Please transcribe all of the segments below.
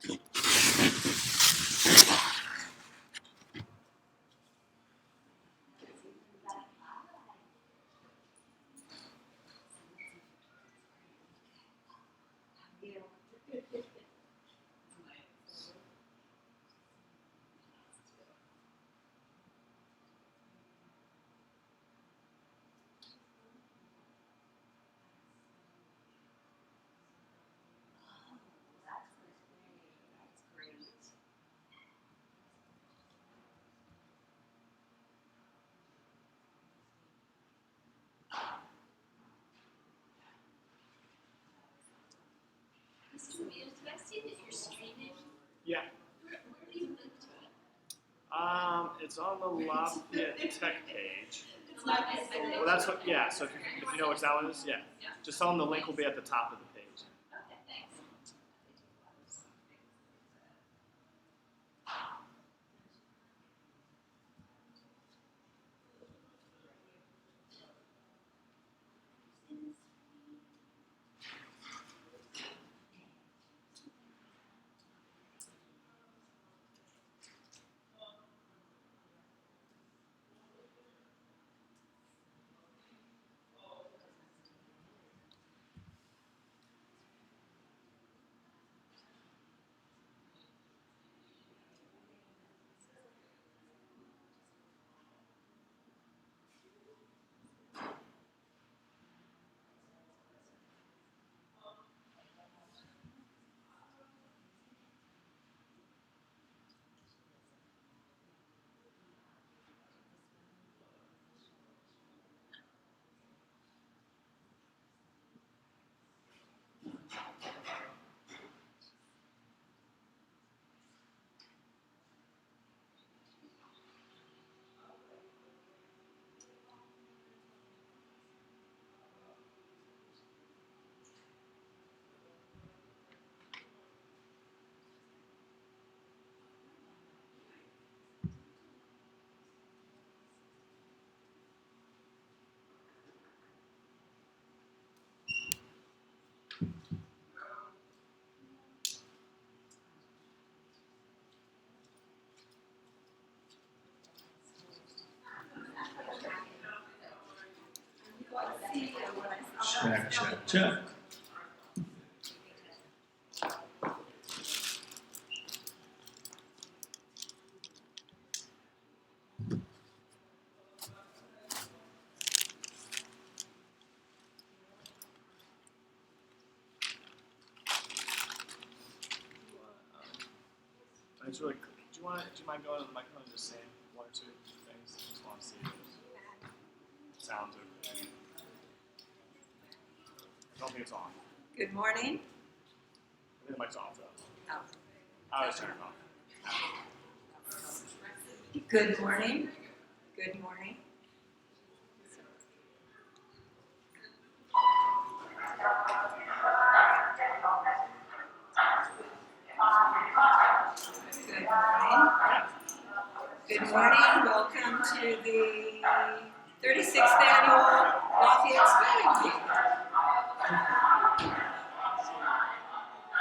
Yeah. It's on the Lafayette Tech page. Well, that's what. Yeah. So if you know what that is, yeah. Just tell them the link will be at the top of the page. Check, check, check. It's really. Do you mind going to the microphone and just saying one or two things? I just want to see if it sounds okay. I don't think it's on. Good morning. I think the mic's off though. Oh. I was turning it off. Good morning. Good morning. Good morning. Good morning. Welcome to the 36th annual Lafayette Spelling Bee.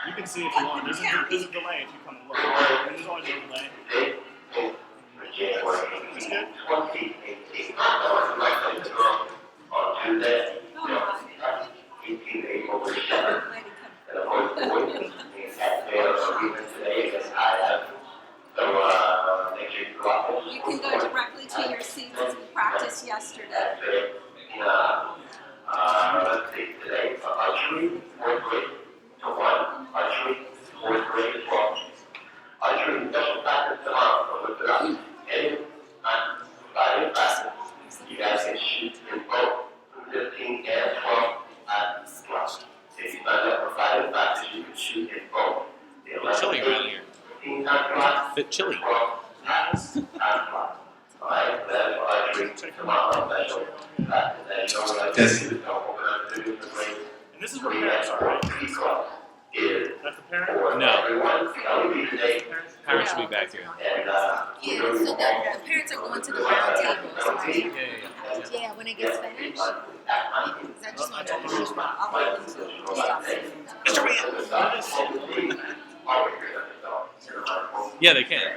You can see if you want. There's a delay if you come and look. There's always a delay. It's good. You can go directly to your seats as we practiced yesterday. You guys can shoot in both 15 and 12 at class. If you sign up for Friday classes, you can shoot in both. It's chilly around here. A bit chilly. And this is where parents are, right? That's the parent? No. Parents will be back here. Yeah, so the parents are going to the round tables, right? Yeah. Yeah, when it gets finished. Because I just want to finish, I'll wait until Mr. Man. Yeah, they can.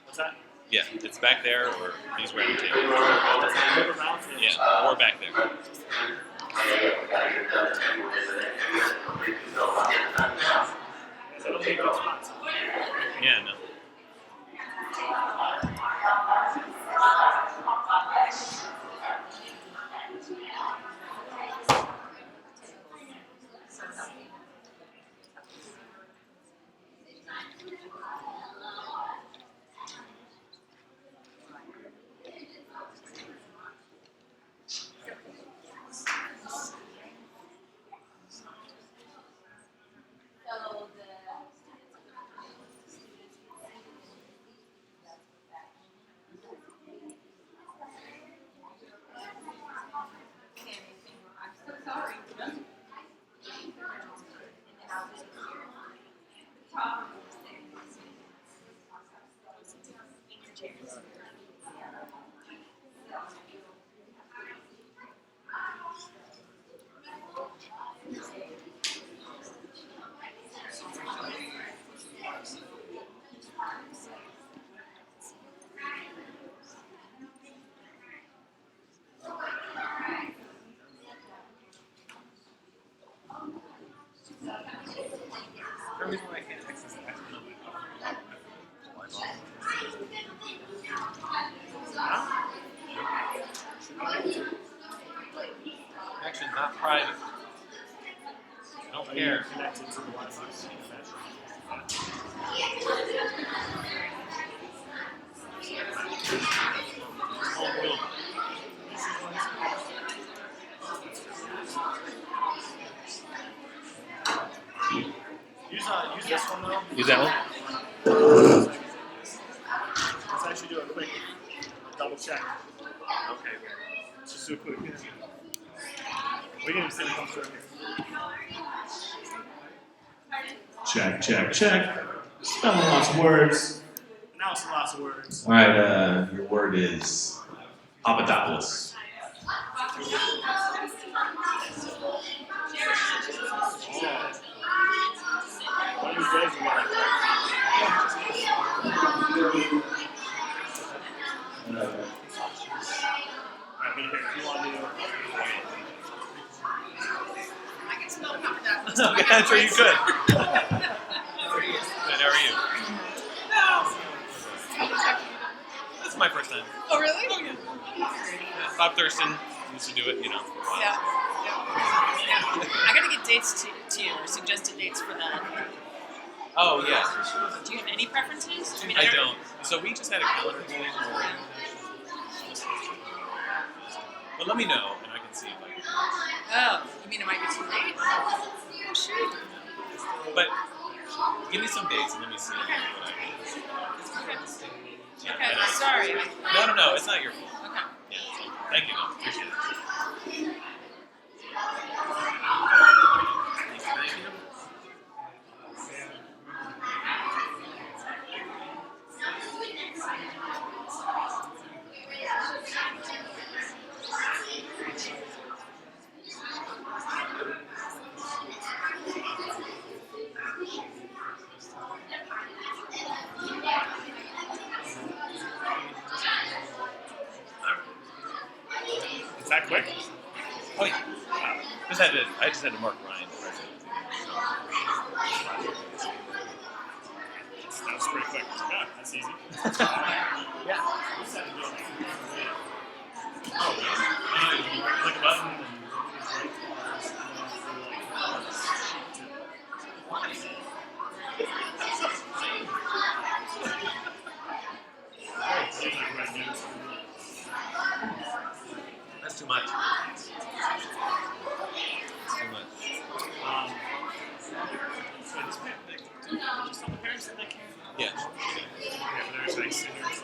What's that? Yeah, it's back there or these round tables. Remember round tables? Yeah, or back there. They don't take those spots. Yeah, no. Actually, not private. I don't Are you care. connected to the Wi-Fi? Use this one though. Use that one? Let's actually do a quick double check. Okay. Let's just do a quick. We can even see it come through here. Check, check, check. Spelling lots of words. Now it's lots of words. All right, your word is Papadopoulos. One of these days we got Alright, here. You want to do I can smell Papadopoulos. Okay, that's where you could. Good, how are you? This is my first time. Oh, really? Bob Thurston used to do it, you know. For a while. Yeah. I gotta get dates to you, or suggested dates for that. Oh, yeah. Do you have any preferences? I mean, I don't. So we just had a calendar thing. But let me know, and I can see if I can. Oh, you mean it might be too late? Oh, shoot. But give me some dates and let me see what I can. Okay, sorry. No, it's not your fault. Okay. Yeah, so, thank you, no, appreciate it. Thank you. Is that quick? Oh yeah. I just had to mark Ryan present. That was pretty quick. Yeah, that's easy. Yeah. Oh, really? You click a button and That's too much. That's too much. just tell the parents that they can. Yeah. Yeah, but there's like seniors.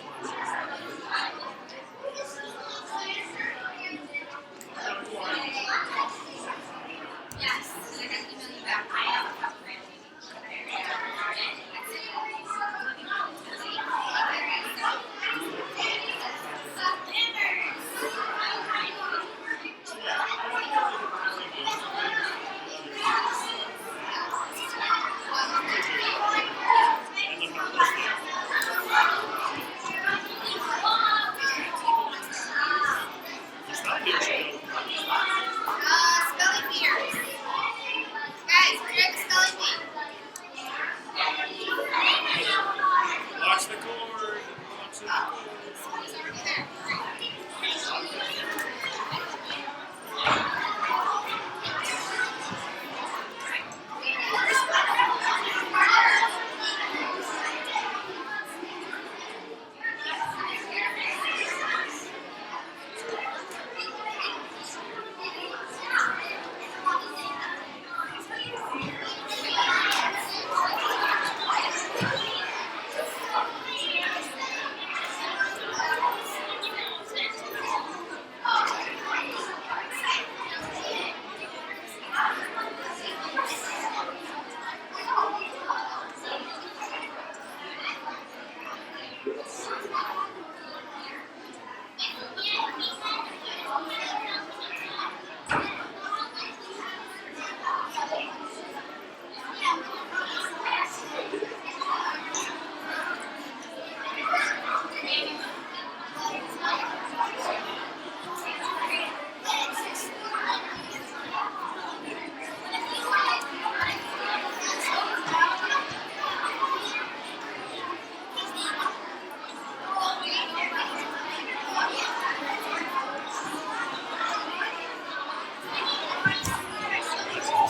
Let's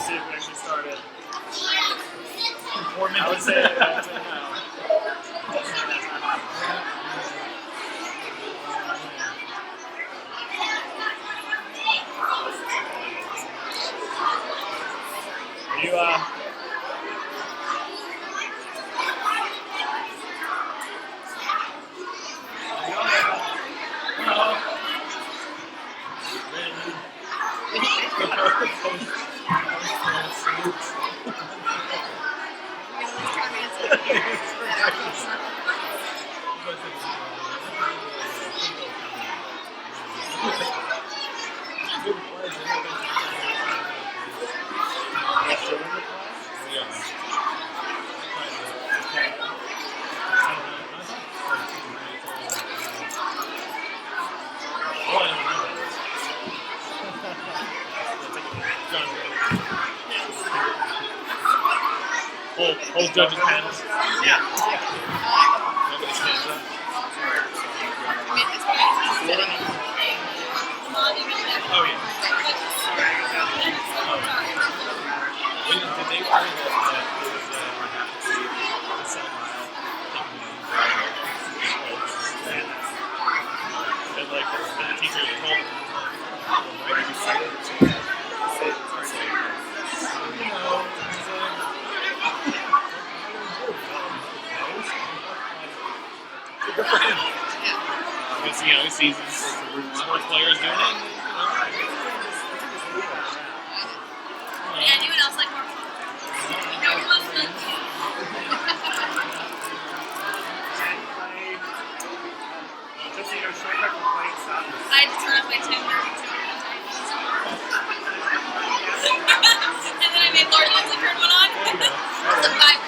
see if we actually started. 4 minutes. I would say no. Are you Whole judges panels. Yeah. Nobody stands up. Oh yeah. Did they play that and like the teacher told them, because he sees his sports players doing it. Anyone else like more? No one good. just you know, shortcut for playing soccer? I had to turn off my timer. And then I made Lord Lindsay turn one on. So bye.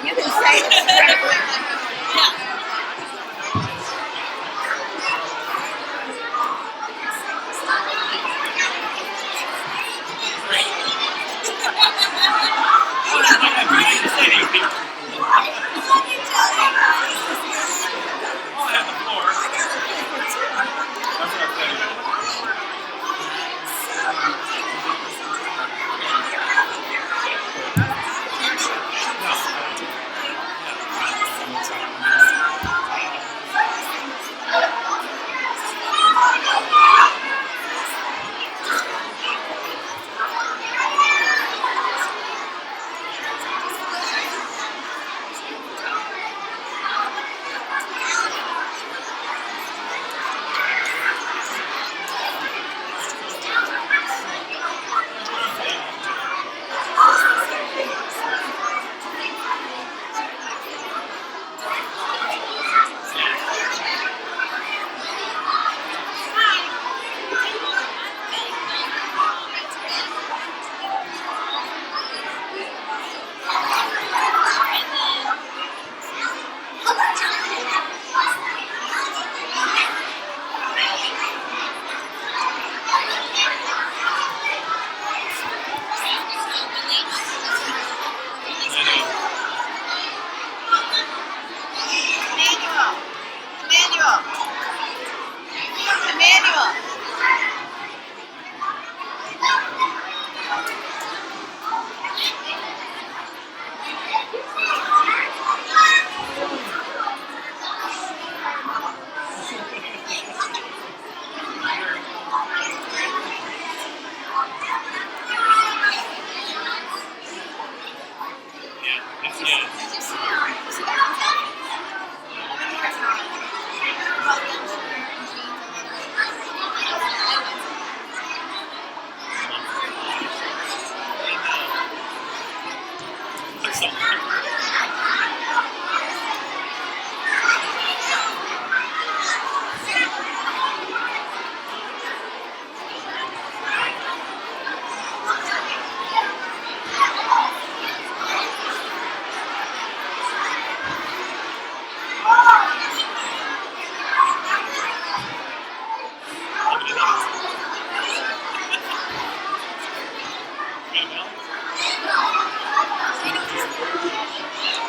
You can say it.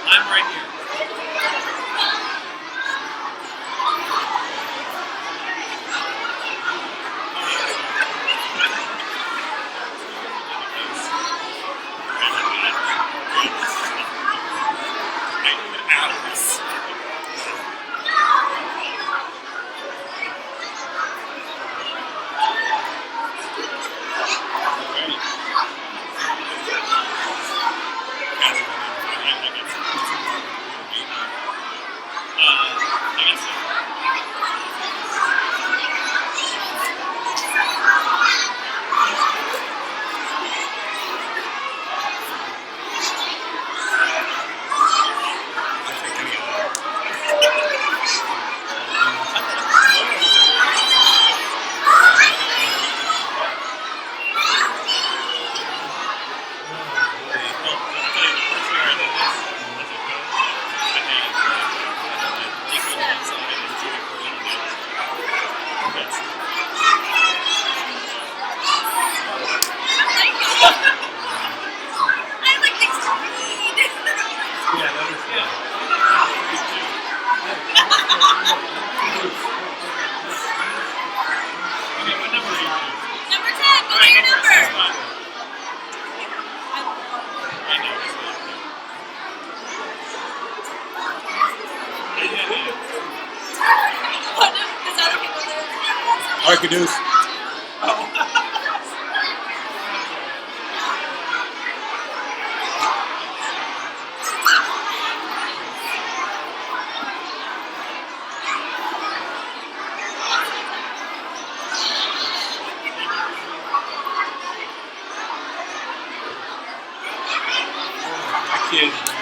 I'm right here. Hours. Arcaduce. My kids.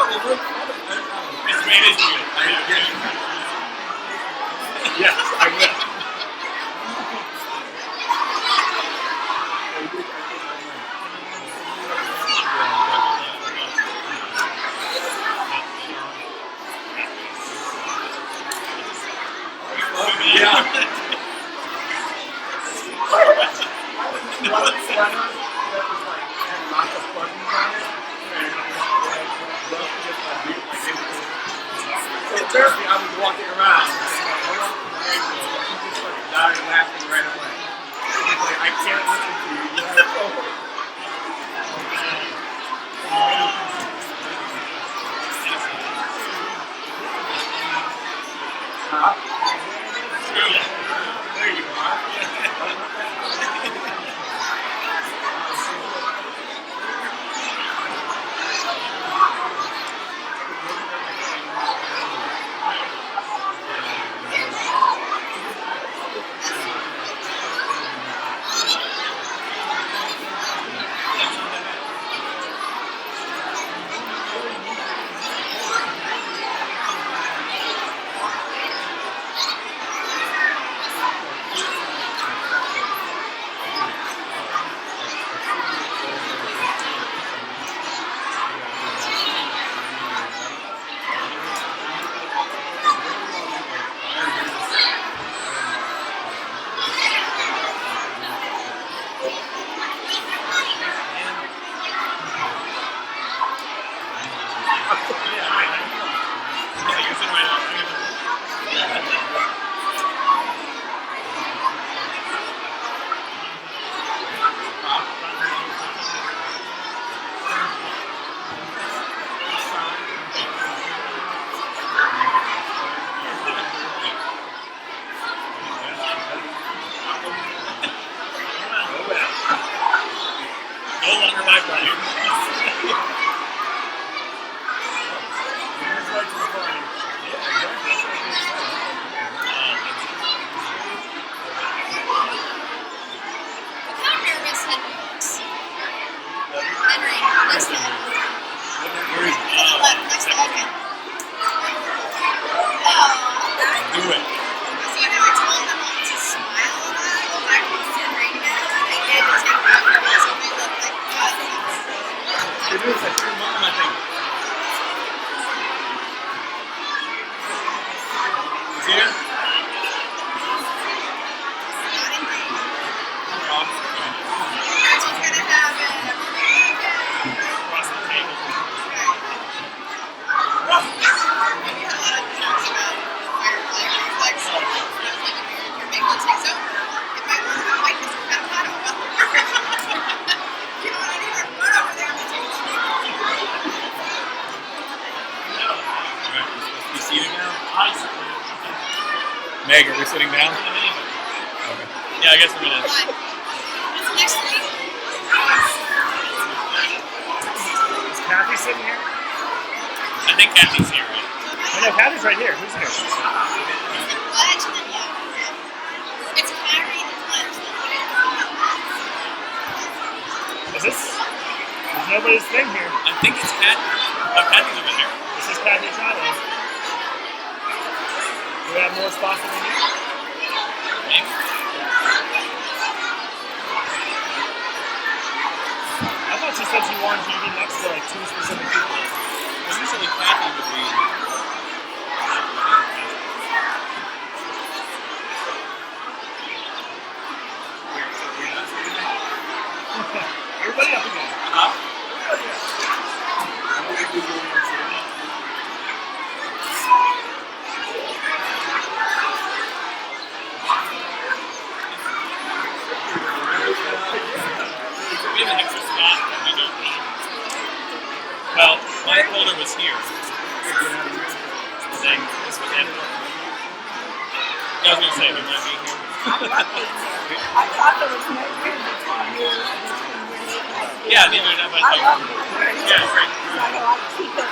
It is weird. Yes, I will. Yeah. One sweater that was like had lots of buttons on it, and so apparently I was walking around, and people started dying laughing right away. He's like, I can't listen to you. You have over. Huh? There you are. No longer my party. Do it. It is like 2 months, I think. Is he here? Across the table. You seated now? Meg, are we sitting down? Okay. Yeah, I guess we're gonna. Is Kathy sitting here? I think Kathy's here, right? Oh no, Kathy's right here. Who's here? Is this? There's nobody's thing here. I think it's Kathy. Oh, Kathy's over there. This is Kathy Charlie. Do we have more spots than we need? Maybe. I thought she said she wanted you to be next to like 2 specific people. Well, usually Kathy would be. Everybody up again. Huh? We have an extra spot that we don't need. Well, my folder was here. Saying this was in. I was going to say, we might be here. I thought there was no room between you and Yeah, neither did I. But I love it. yeah, it's great. I like to keep it.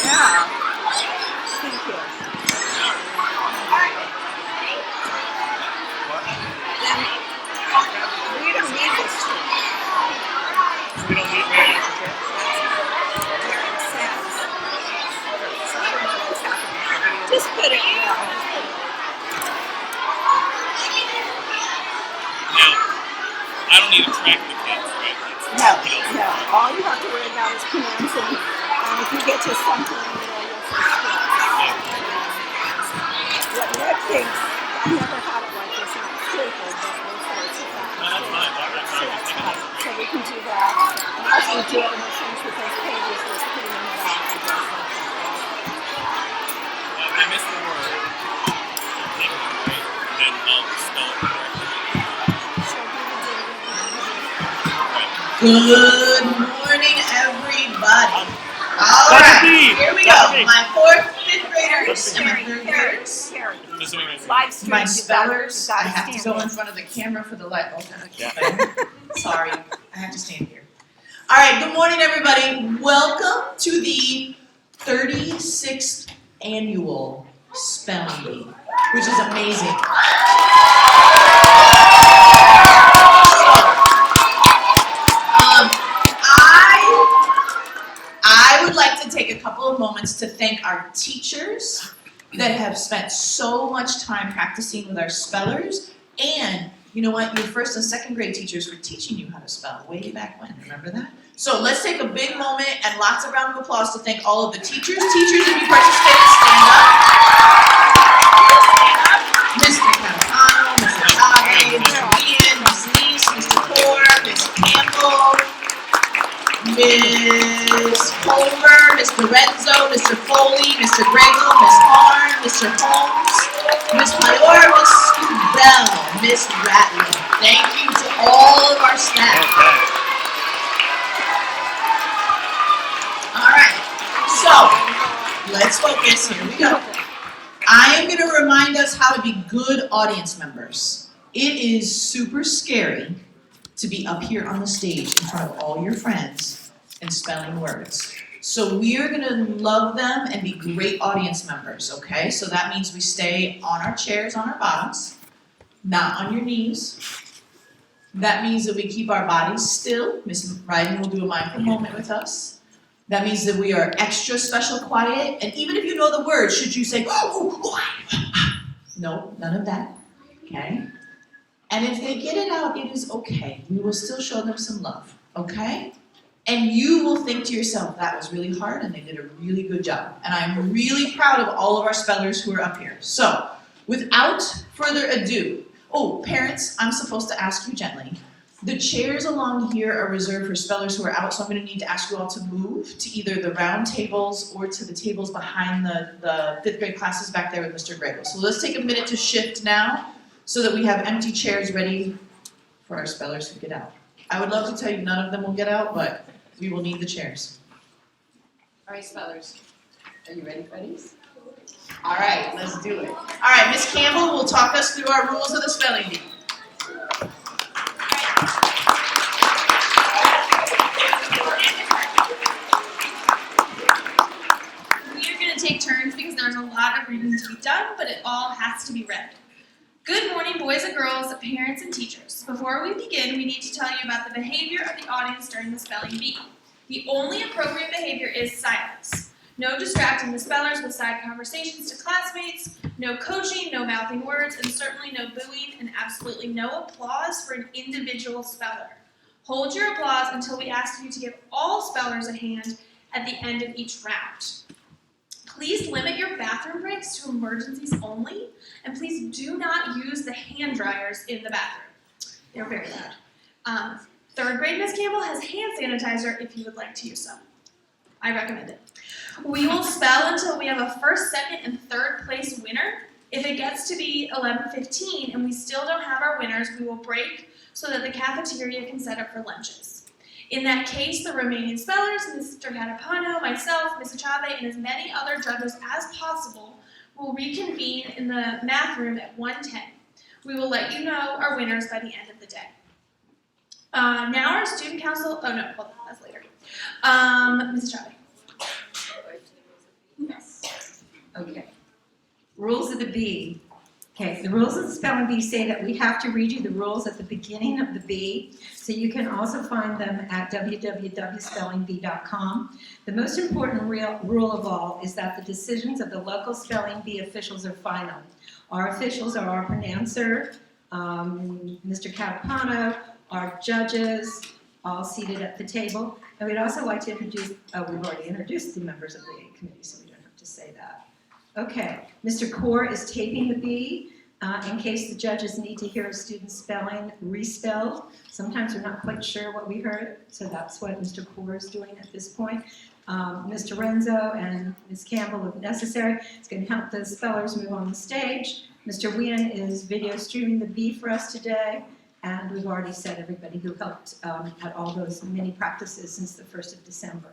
Yeah. Thank you. Then we don't need this tree. We don't need very much. Say I don't need to track the kids, right? No, no. All you have to worry about is pronouncing. If you get to something, you'll say skip. What Nick thinks, I never had it like this, and it's stupid, but we'll say it's about No, that's fine. That's fine. Just thinking that's so great. we can do that. And as we do it in a sense with those pages, let's put them in the back, I guess. If I miss the word, take it right, and then I'll spell it correctly. Right. Good morning, everybody. All Dr. right, B. here we Dr. go. B. My 4th, 5th graders and my 3rd graders. I'm assuming it's Live stream, My you spellers, I gotta have to stand go in there. front of the camera for the light. Okay. Yeah. Sorry, I have to stand here. All right, good morning, everybody. Welcome to the 36th annual Spelling Bee, which is amazing. I would like to take a couple of moments to thank our teachers that have spent so much time practicing with our spellers, and you know what, your 1st and 2nd grade teachers for teaching you how to spell way back when, remember that? So let's take a big moment and lots of round of applause to thank all of the teachers. Teachers, if you participated, stand up. Mr. Campano, Mr. Chave, Mr. Ian, Ms. Neese, Mr. Core, Ms. Campbell, Ms. Homer, Mr. Renzo, Mr. Foley, Mr. Grego, Ms. Harn, Mr. Holmes, Ms. Mayor, Ms. Scubell, Ms. Rattler. Thank you to all of our staff. Okay. All right, so let's focus. Here we go. I am going to remind us how to be good audience members. It is super scary to be up here on the stage in front of all your friends and spelling words. So we are gonna love them and be great audience members, okay? So that means we stay on our chairs, on our bottoms, not on your knees. That means that we keep our bodies still. Miss Ryden will do a mindful moment with us. That means that we are extra special quiet, and even if you know the words, should you say, no, none of that, okay? And if they get it out, it is okay. We will still show them some love, okay? And you will think to yourself, that was really hard and they did a really good job. And I'm really proud of all of our spellers who are up here. So, without further ado, parents, I'm supposed to ask you gently. The chairs along here are reserved for spellers who are out, so I'm gonna need to ask you all to move to either the round tables or to the tables behind the 5th grade classes back there with Mr. Grego. So let's take a minute to shift now, so that we have empty chairs ready for our spellers to get out. I would love to tell you none of them will get out, but we will need the chairs. All right, spellers. Are you ready, buddies? All right, let's do it. All right, Miss Campbell will talk us through our rules of the spelling bee. We are going to take turns because there's a lot of reading to be done, but it all has to be read. Good morning, boys and girls, parents and teachers. Before we begin, we need to tell you about the behavior of the audience during the spelling bee. The only appropriate behavior is silence. No distracting the spellers with side conversations to classmates, no coaching, no mouthing words, and certainly no booing, and absolutely no applause for an individual speller. Hold your applause until we ask you to give all spellers a hand at the end of each round. Please limit your bathroom breaks to emergencies only, and please do not use the hand dryers in the bathroom. They're very loud. 3rd grade Miss Campbell has hand sanitizer if you would like to use some. I recommend it. We will spell until we have a 1st, 2nd, and 3rd place winner. If it gets to be 11:15 and we still don't have our winners, we will break so that the cafeteria can set up for lunches. In that case, the remaining spellers, Mr. Catapano, myself, Ms. Chave, and as many other judges as possible will reconvene in the math room at 1:10. We will let you know our winners by the end of the day. Now our student council, that's later. Ms. Chave. Yes. Okay. Rules of the bee. Okay, the rules of the spelling bee say that we have to read you the rules at the beginning of the bee, so you can also find them at www.spellingbee.com. The most important rule of all is that the decisions of the local spelling bee officials are final. Our officials are our pronouncer, Mr. Catapano, our judges, all seated at the table. And we'd also like to introduce, we've already introduced the members of the committee, so we don't have to say that. Okay, Mr. Kaur is taping the bee in case the judges need to hear a student's spelling respelled. Sometimes we're not quite sure what we heard, so that's what Mr. Kaur is doing at this point. Mr. Renzo and Ms. Campbell, if necessary, is going to help the spellers move on the stage. Mr. Wien is video streaming the bee for us today. And we've already said everybody who helped at all those mini practices since the 1st of December.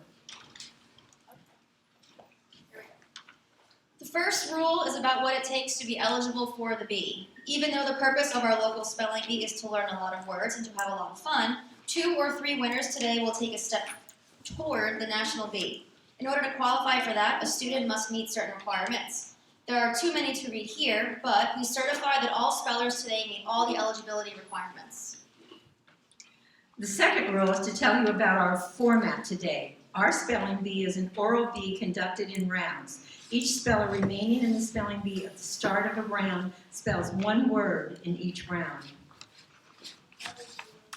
The first rule is about what it takes to be eligible for the bee. Even though the purpose of our local spelling bee is to learn a lot of words and to have a lot of fun, 2 or 3 winners today will take a step toward the national bee. In order to qualify for that, a student must meet certain requirements. There are too many to read here, but we certify that all spellers today meet all the eligibility requirements. The second rule is to tell you about our format today. Our spelling bee is an oral bee conducted in rounds. Each speller remaining in the spelling bee at the start of a round spells 1 word in each round.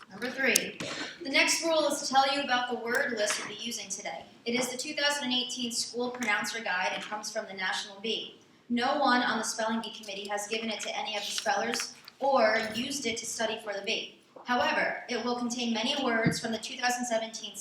Number 3, the next rule is to tell you about the word list we'll be using today. It is the 2018 School Pronouncer Guide and comes from the National Bee. No one on the Spelling Bee Committee has given it to any of the spellers or used it to study for the bee. However, it will contain many words from the 2017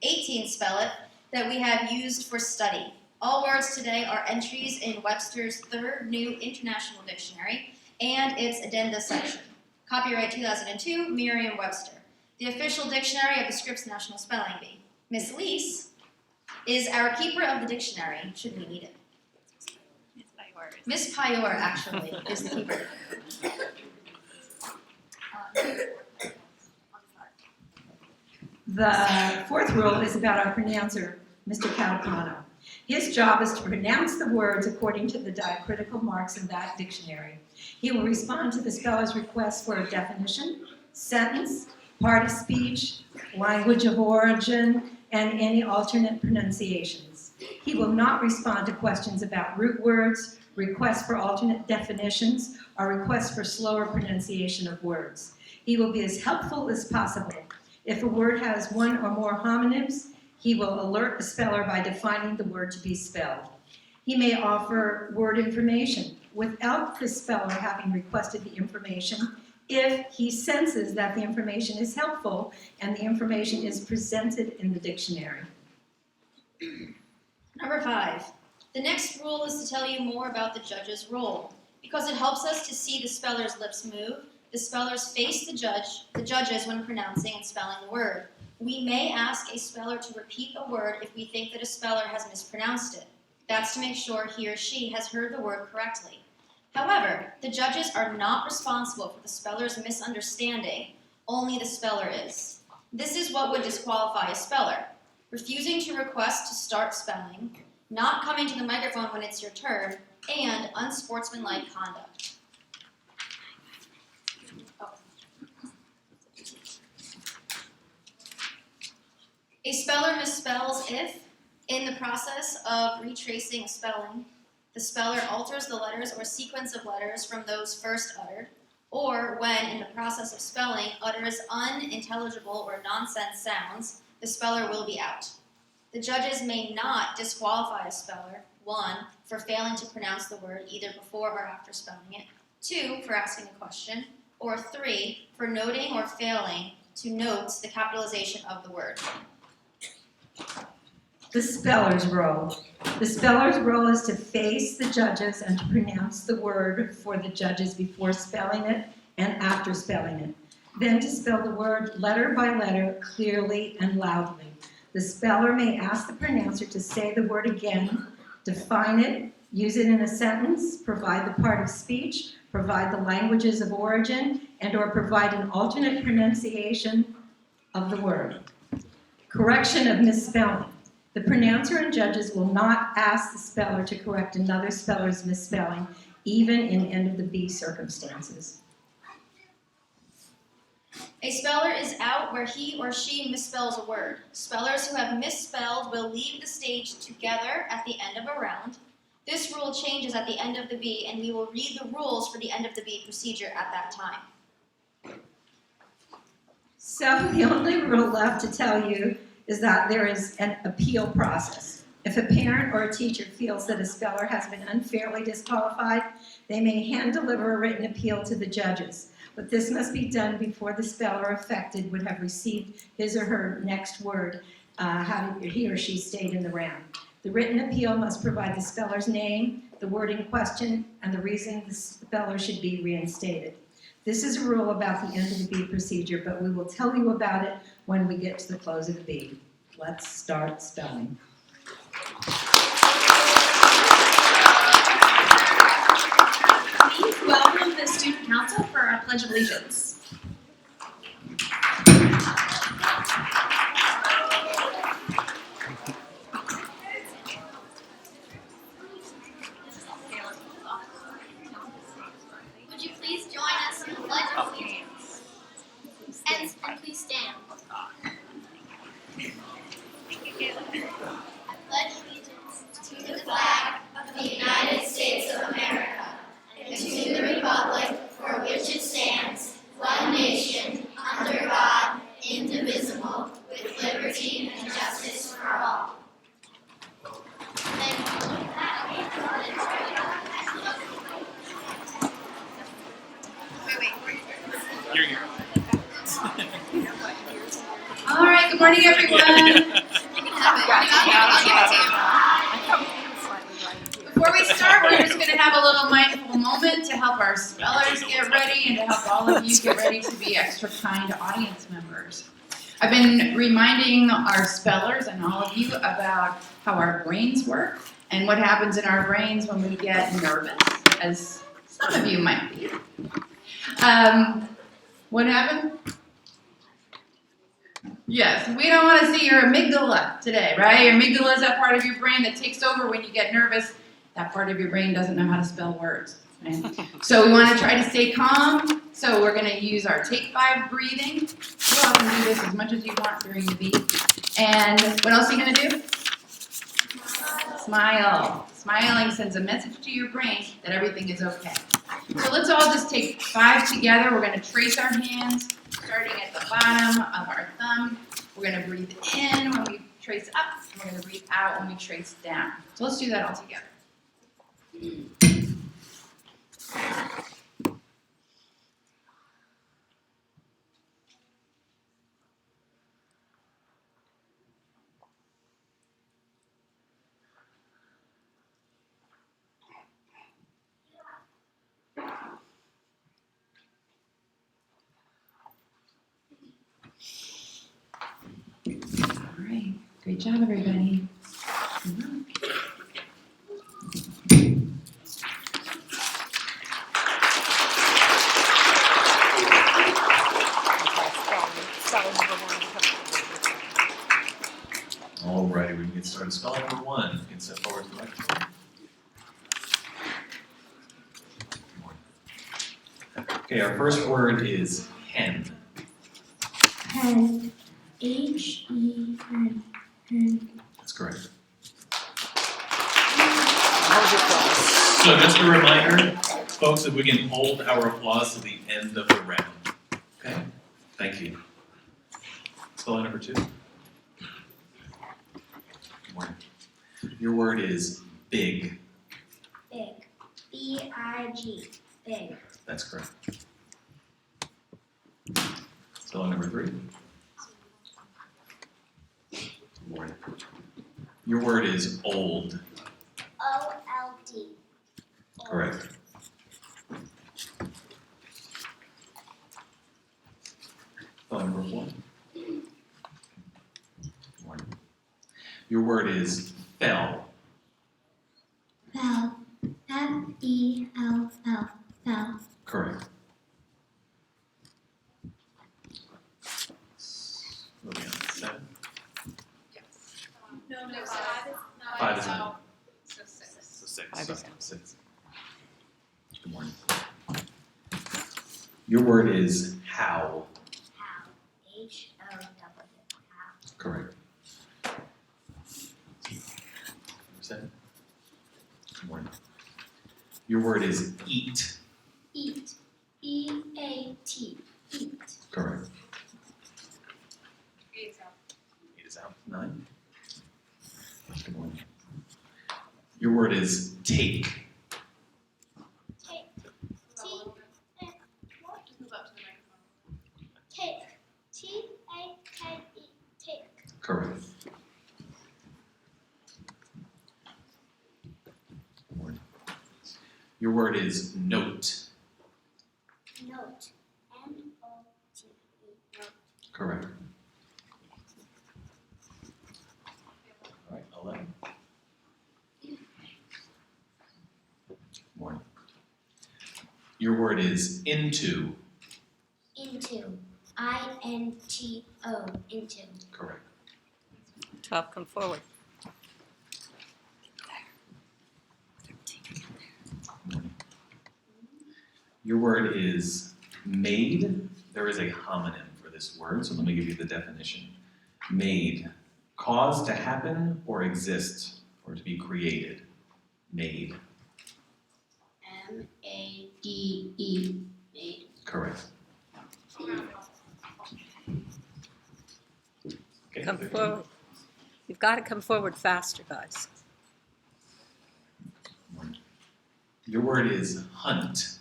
18 Spell It that we have used for study. All words today are entries in Webster's 3rd New International Dictionary and its addenda section. Copyright 2002, Merriam-Webster. The official dictionary of the Scripps National Spelling Bee. Miss Leese is our keeper of the dictionary, should we need it. Miss Payor, actually, is the keeper. The fourth rule is about our pronouncer, Mr. Calcano. His job is to pronounce the words according to the diacritical marks in that dictionary. He will respond to the speller's request for a definition, sentence, part of speech, language of origin, and any alternate pronunciations. He will not respond to questions about root words, requests for alternate definitions, or requests for slower pronunciation of words. He will be as helpful as possible. If a word has 1 or more homonyms, he will alert the speller by defining the word to be spelled. He may offer word information without the speller having requested the information if he senses that the information is helpful and the information is presented in the dictionary. Number 5. The next rule is to tell you more about the judge's role. Because it helps us to see the speller's lips move, the spellers face the judges when pronouncing and spelling the word. We may ask a speller to repeat a word if we think that a speller has mispronounced it. That's to make sure he or she has heard the word correctly. However, the judges are not responsible for the speller's misunderstanding, only the speller is. This is what would disqualify a speller: refusing to request to start spelling, not coming to the microphone when it's your turn, and unsportsmanlike conduct. A speller misspells if, in the process of retracing a spelling, the speller alters the letters or sequence of letters from those first uttered, or when, in the process of spelling, utters unintelligible or nonsense sounds, the speller will be out. The judges may not disqualify a speller, 1, for failing to pronounce the word either before or after spelling it, 2, for asking a question, or 3, for noting or failing to note the capitalization of the word. The speller's role. The speller's role is to face the judges and to pronounce the word for the judges before spelling it and after spelling it. Then to spell the word letter by letter, clearly and loudly. The speller may ask the pronouncer to say the word again, define it, use it in a sentence, provide the part of speech, provide the languages of origin, and/or provide an alternate pronunciation of the word. Correction of misspelling. The pronouncer and judges will not ask the speller to correct another speller's misspelling, even in end of the B circumstances. A speller is out where he or she misspells a word. Spellers who have misspelled will leave the stage together at the end of a round. This rule changes at the end of the B, and we will read the rules for the end of the B procedure at that time. So the only rule left to tell you is that there is an appeal process. If a parent or a teacher feels that a speller has been unfairly disqualified, they may hand deliver a written appeal to the judges. But this must be done before the speller affected would have received his or her next word, how he or she stayed in the round. The written appeal must provide the speller's name, the word in question, and the reason the speller should be reinstated. This is a rule about the end of the bee procedure, but we will tell you about it when we get to the close of the bee. Let's start spelling. Please welcome the Student Council for our Pledge of Allegiance. Would you please join us in the Pledge of Allegiance? And please stand. I pledge allegiance to the flag of the United States of America and to the republic for which it stands, one nation, under God, indivisible, with liberty and justice for all. Thank you. You're here. All right, good morning, everyone. Before we start, we're just going to have a little mindful moment to help our spellers get ready and to help all of you get ready to be extra kind audience members. I've been reminding our spellers and all of you about how our brains work and what happens in our brains when we get nervous, as some of you might be. What happened? Yes, we don't want to see your amygdala today, right? Your amygdala is that part of your brain that takes over when you get nervous. That part of your brain doesn't know how to spell words. Right? So we want to try to stay calm. So we're going to use our take 5 breathing. You all can do this as much as you want during the beat. And what else are you going to do? Smile. Smiling sends a message to your brain that everything is okay. So let's all just take 5 together. We're going to trace our hands, starting at the bottom of our thumb. We're going to breathe in when we trace up, and we're going to breathe out when we trace down. So let's do that all together. All right, great job, everybody. All righty, we can get started. Spelling number 1. You can step forward to the microphone. Okay, our first word is hen. Hen. H-E-N. Hen. That's correct. So just a reminder, folks, that we can hold our applause to the end of the round. Okay? Thank you. Spelling number 2. Good morning. Your word is big. Big. B-I-G. Big. That's correct. Spelling number 3. Good morning. Your word is old. O-L-D. Correct. Spelling number 4. Good morning. Your word is fell. Fell. F-E-L-L. Fell. Correct. Moving on to 7. No, 5 is no. So 6. So 6. 6. Good morning. Your word is how. How. H-O-W. How. Correct. Number 7. Good morning. Your word is eat. Eat. E-A-T. Eat. Correct. Your word is take. Take. Move up to the microphone. Take. T-A-K-E. Take. Correct. Your word is note. Note. N-O-T-E. Note. Correct. All right, 11. Morning. Your word is into. Into. I-N-T-O. Into. Correct. 12, come forward. Morning. Your word is made. There is a homonym for this word, so let me give you the definition. Made. Cause to happen or exist, or to be created. Made. M-A-D-E. Made. Correct. Okay, Come 13. forward. You've got to come forward faster, guys. Your word is hunt.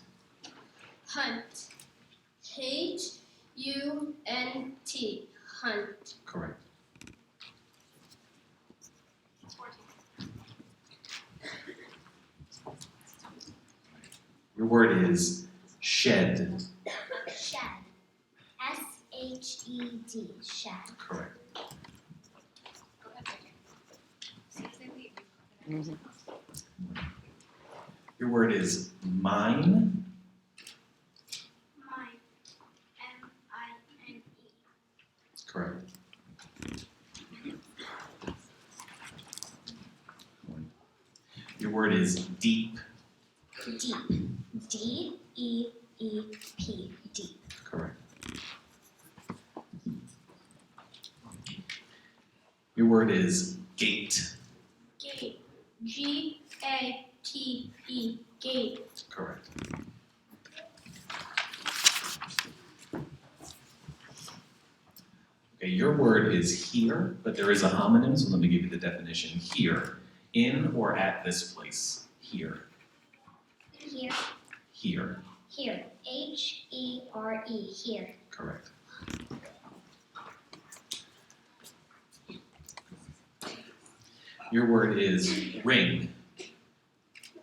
Hunt. H-U-N-T. Hunt. Correct. Your word is shed. Shed. S-H-E-D. Shed. Correct. Your word is mine. Mine. M-I-N-E. Correct. Your word is deep. Deep. D-E-E-P. Deep. Correct. Your word is gate. Gate. G-A-T-E. Gate. Correct. Okay, your word is here, but there is a homonym, so let me give you the definition. Here. In or at this place. Here. Here. Here. Here. H-E-R-E. Here. Correct. Your word is ring.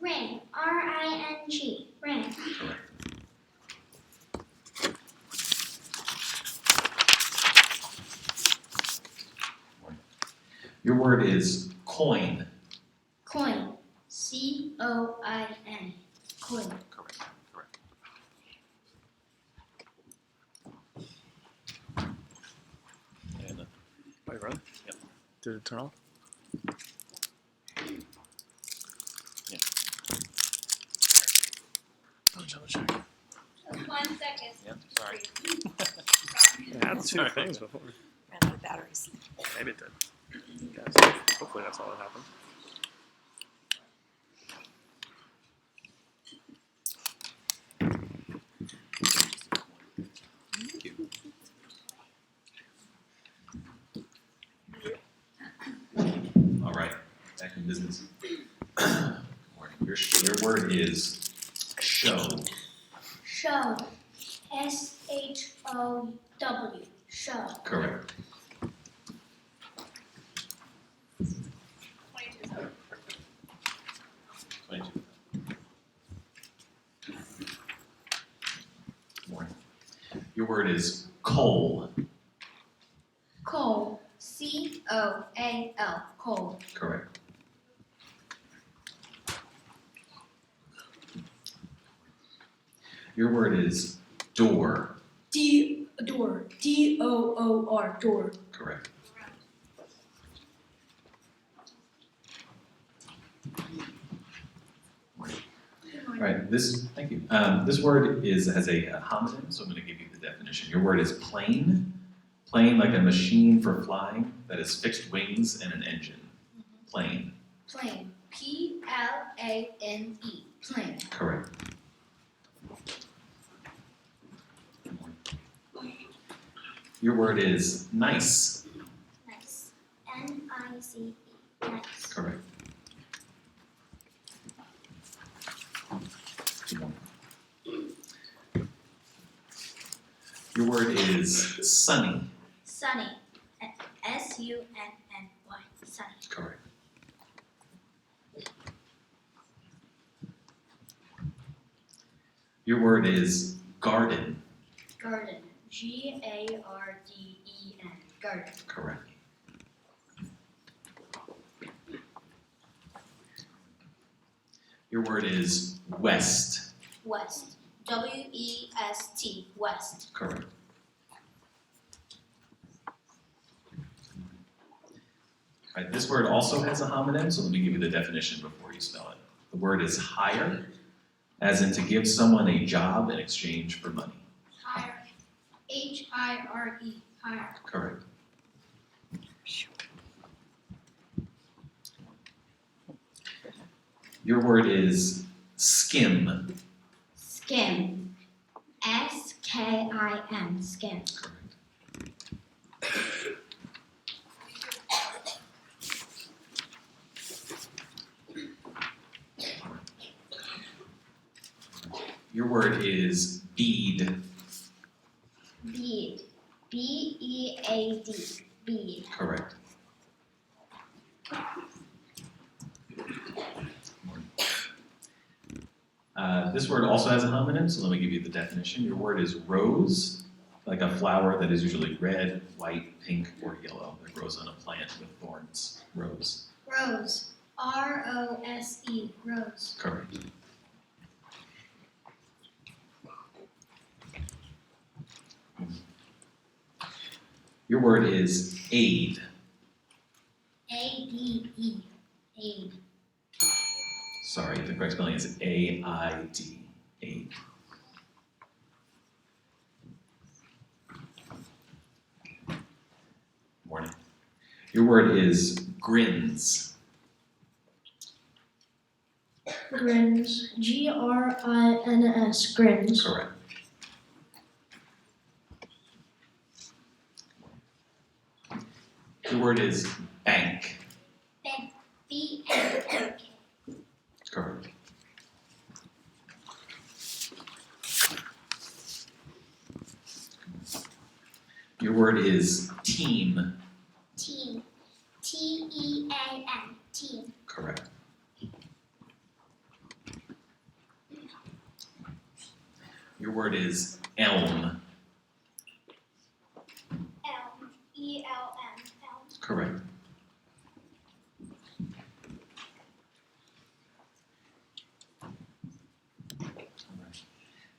Ring. R-I-N-G. Ring. Correct. Your word is coin. Coin. C-O-I-N. Coin. Correct. Correct. And, wait, really? Yep. Did it turn off? Yeah. Oh, double check. Just 1 second. Yep, sorry. I had two things before. Ran out of batteries. Maybe it did. Guys, hopefully that's all that happened. Thank you. All right, back in business. Your word is show. Show. S-H-O-W. Show. Correct. 22. Morning. Your word is coal. Coal. C-O-A-L. Coal. Correct. Your word is door. Door. D-O-O-R. Door. Correct. All right, thank you. This word has a homonym, so I'm going to give you the definition. Your word is plane. Plane like a machine for flying that has fixed wings and an engine. Plane. Plane. P-L-A-N-E. Plane. Correct. Your word is nice. Nice. N-I-C-E. Nice. Correct. Your word is sunny. Sunny. S-U-N-N-Y. Sunny. Correct. Your word is garden. Garden. G-A-R-D-E-N. Garden. Correct. Your word is west. West. W-E-S-T. West. Correct. All right, this word also has a homonym, so let me give you the definition before you spell it. The word is hire, as in to give someone a job in exchange for money. Hire. H-I-R-E. Hire. Correct. Your word is skim. Skim. S-K-I-M. Skim. Correct. Your word is bead. Bead. B-E-A-D. Bead. Correct. This word also has a homonym, so let me give you the definition. Your word is rose, like a flower that is usually red, white, pink, or yellow that grows on a plant with thorns. Rose. Rose. R-O-S-E. Rose. Correct. Your word is aid. A-D-E. Aid. Sorry, the correct spelling is A-I-D. Aid. Morning. Your word is grins. Grins. G-R-I-N-S. Grins. Correct. Your word is bank. Bank. B-A-N-K. Correct. Your word is team. Team. T-E-A-M. Team. Correct. Your word is elm. Elm. E-L-M. Elm. Correct.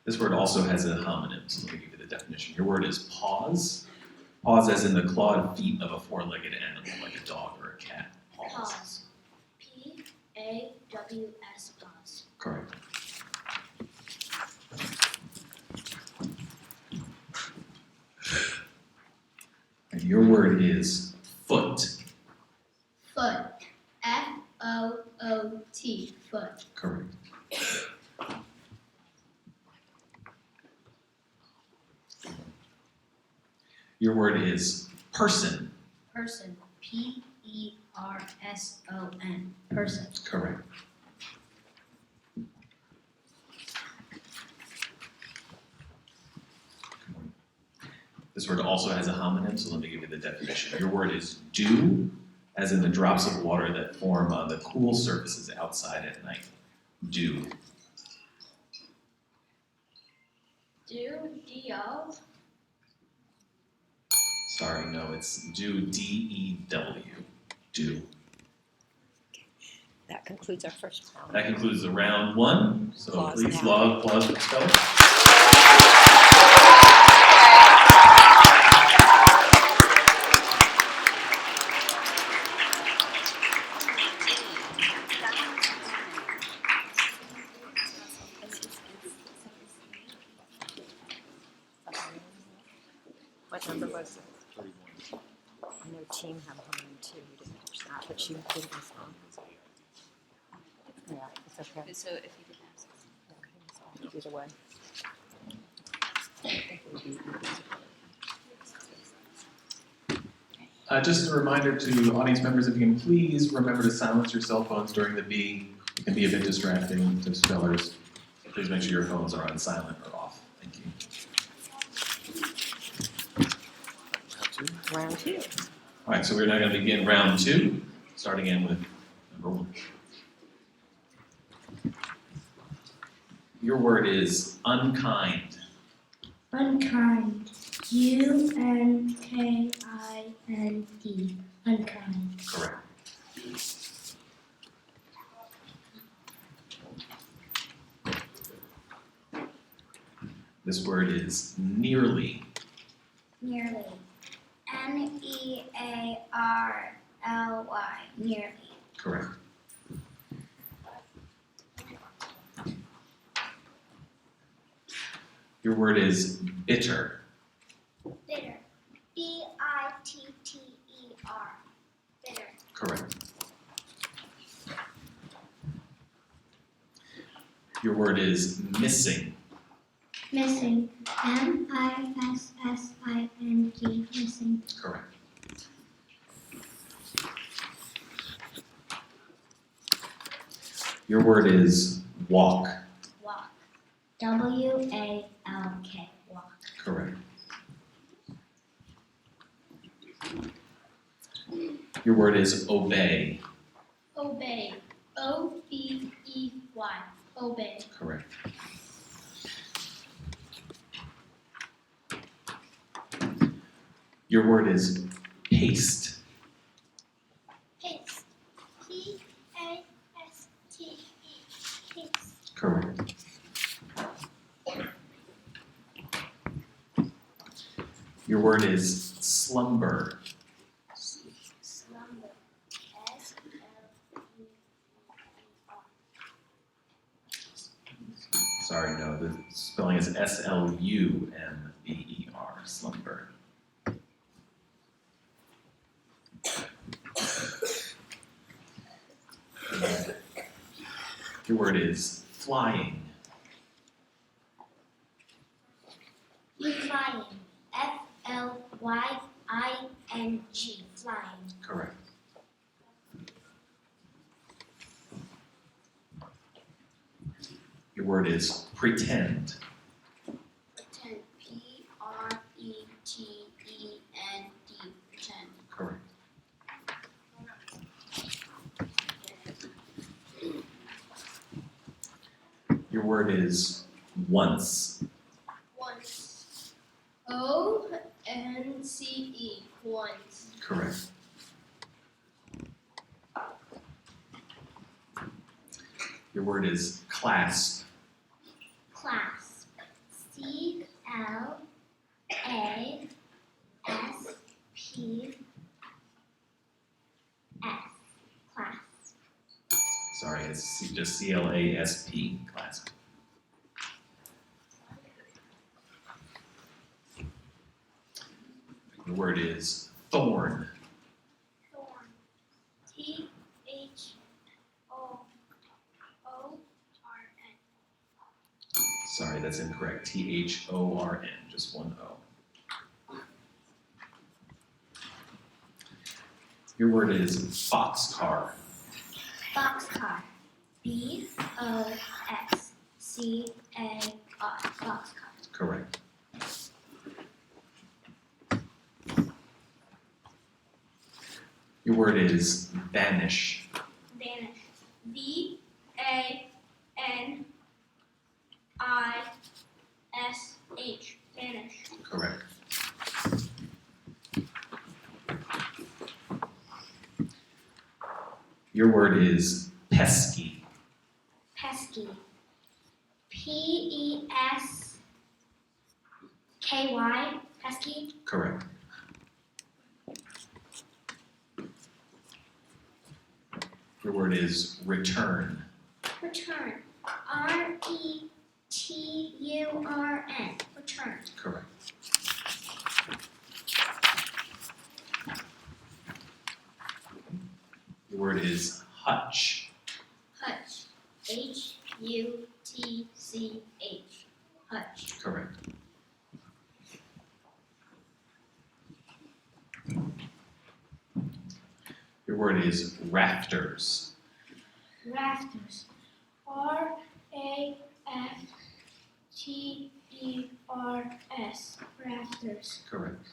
This word also has a homonym, so let me give you the definition. Your word is paws. Paws as in the clawed feet of a four-legged animal, like a dog or a cat. Paws. Pause. P-A-W-S. Pause. Correct. And your word is foot. Foot. F-O-O-T. Foot. Correct. Your word is person. Person. P-E-R-S-O-N. Person. Correct. This word also has a homonym, so let me give you the definition. Your word is dew, as in the drops of water that form on the cool surfaces outside at night. Dew. Do. D-O. Sorry, no, it's dew, D-E-W. Dew. That concludes our first round. That concludes the round one, so Applause please now. applause for spelling. What number was it? 31. I know team had one too. You didn't catch that, but you did respond. Yeah, it's okay. So if you could ask. Okay, so either way. I think it would be Just a reminder to audience members, if you can please remember to silence your cell phones during the B. It can be a bit distracting to spellers. Please make sure your phones are on silent or off. Thank you. Round two. All right, so we're now going to begin round two, starting in with number one. Your word is unkind. Unkind. UNKIND. Unkind. Correct. This word is nearly. Nearly. NEARLY. Nearly. Correct. Your word is bitter. Bitter. BITTER. Bitter. Correct. Your word is missing. Missing. MISSING. Missing. Correct. Your word is walk. Walk. WALK. Walk. Correct. Your word is obey. Obey. OBEY. Obey. Correct. Your word is paste. Paste. PASTE. Paste. Correct. Your word is slumber. Slumber. Sorry, no, the spelling is SLUMBER, slumber. Your word is flying. Flying. FLYING. Flying. Correct. Your word is pretend. Pretend. PRETEND. Pretend. Correct. Your word is once. Once. ONCE. Once. Correct. Your word is clasp. Clasp. CLASP. Clasp. Sorry, it's just CLASP, clasp. Your word is thorn. Thorn. THORN. Sorry, that's incorrect. THORN, just one O. Your word is boxcar. Boxcar. BOXCAR. Boxcar. Correct. Your word is vanish. Vanish. VANISH. Vanish. Correct. Your word is pesky. Pesky. PESKY. Pesky. Correct. Your word is return. Return. RETURN. Return. Correct. Your word is hutch. Hutch. HUTCH. Hutch. Correct. Your word is rafters. Rafters. RAFTERS. Rafters. Correct.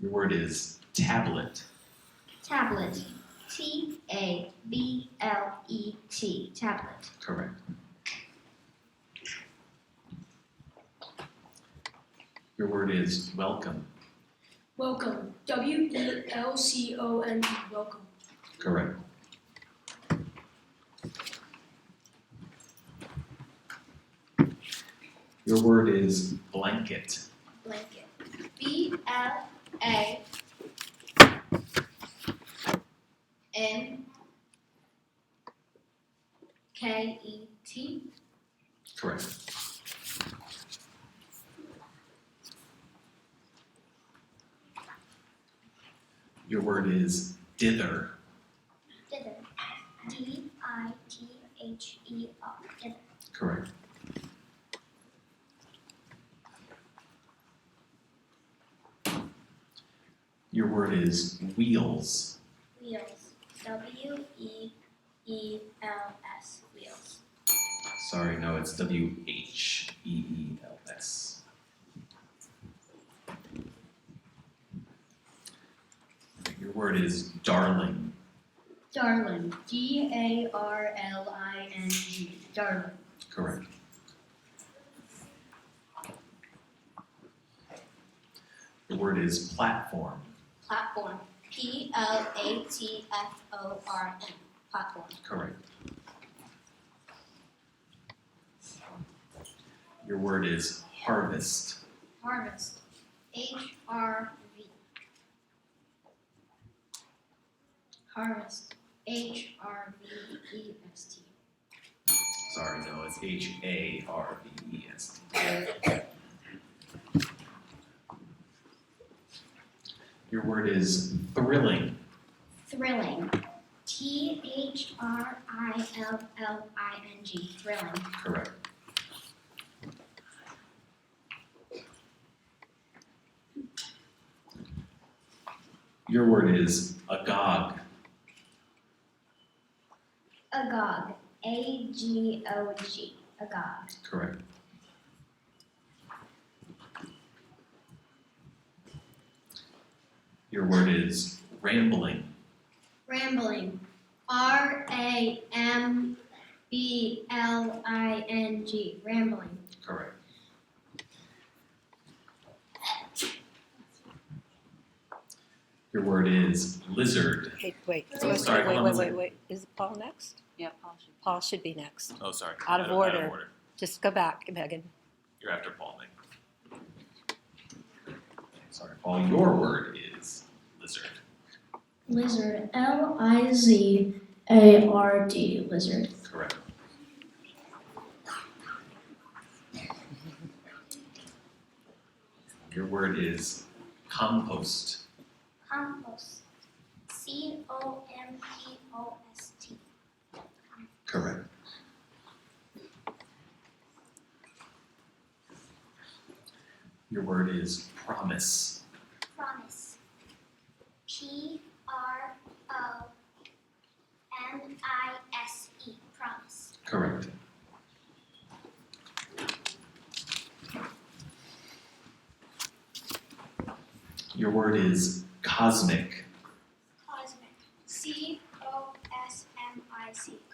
Your word is tablet. Tablet. T-A-B-L-E-T. Tablet. Correct. Your word is welcome. Welcome. W-E-L-C-O-M-E. Welcome. Correct. Your word is blanket. Blanket. B-L-A-N-K-E-T. Correct. Your word is dither. Dither. D-I-T-H-E-R. Dither. Correct. Your word is wheels. Wheels. W-E-E-L-S. Wheels. Sorry, no, it's W-H-E-E-L-S. Your word is darling. Darling. D-A-R-L-I-N-G. Darling. Correct. Your word is platform. Platform. P-L-A-T-F-O-R-M. Platform. Correct. Your word is harvest. Harvest. H-R-V. Harvest. H-R-V-E-S-T. Sorry, no, it's H-A-R-V-E-S-T. Your word is thrilling. Thrilling. T-H-R-I-L-L-I-N-G. Thrilling. Correct. Your word is agog. Agog. A-G-O-G. Agog. Correct. Your word is rambling. Rambling. R-A-M-B-L-I-N-G. Rambling. Correct. Your word is lizard. Hey, wait, Oh, sorry, hold on one second. wait. Is Paul next? Yeah, Paul should. Paul should be next. Oh, sorry. Out of order. Just go back, Megan. You're after Paul, Meg. Sorry, Paul. Your word is lizard. Lizard. L-I-Z-A-R-D. Lizard. Correct. Your word is compost. Compost. C-O-M-P-O-S-T. Correct. Your word is promise. Promise. P-R-O-M-I-S-E. Promise. Correct. Your word is cosmic. Cosmic. C-O-S-M-I-C.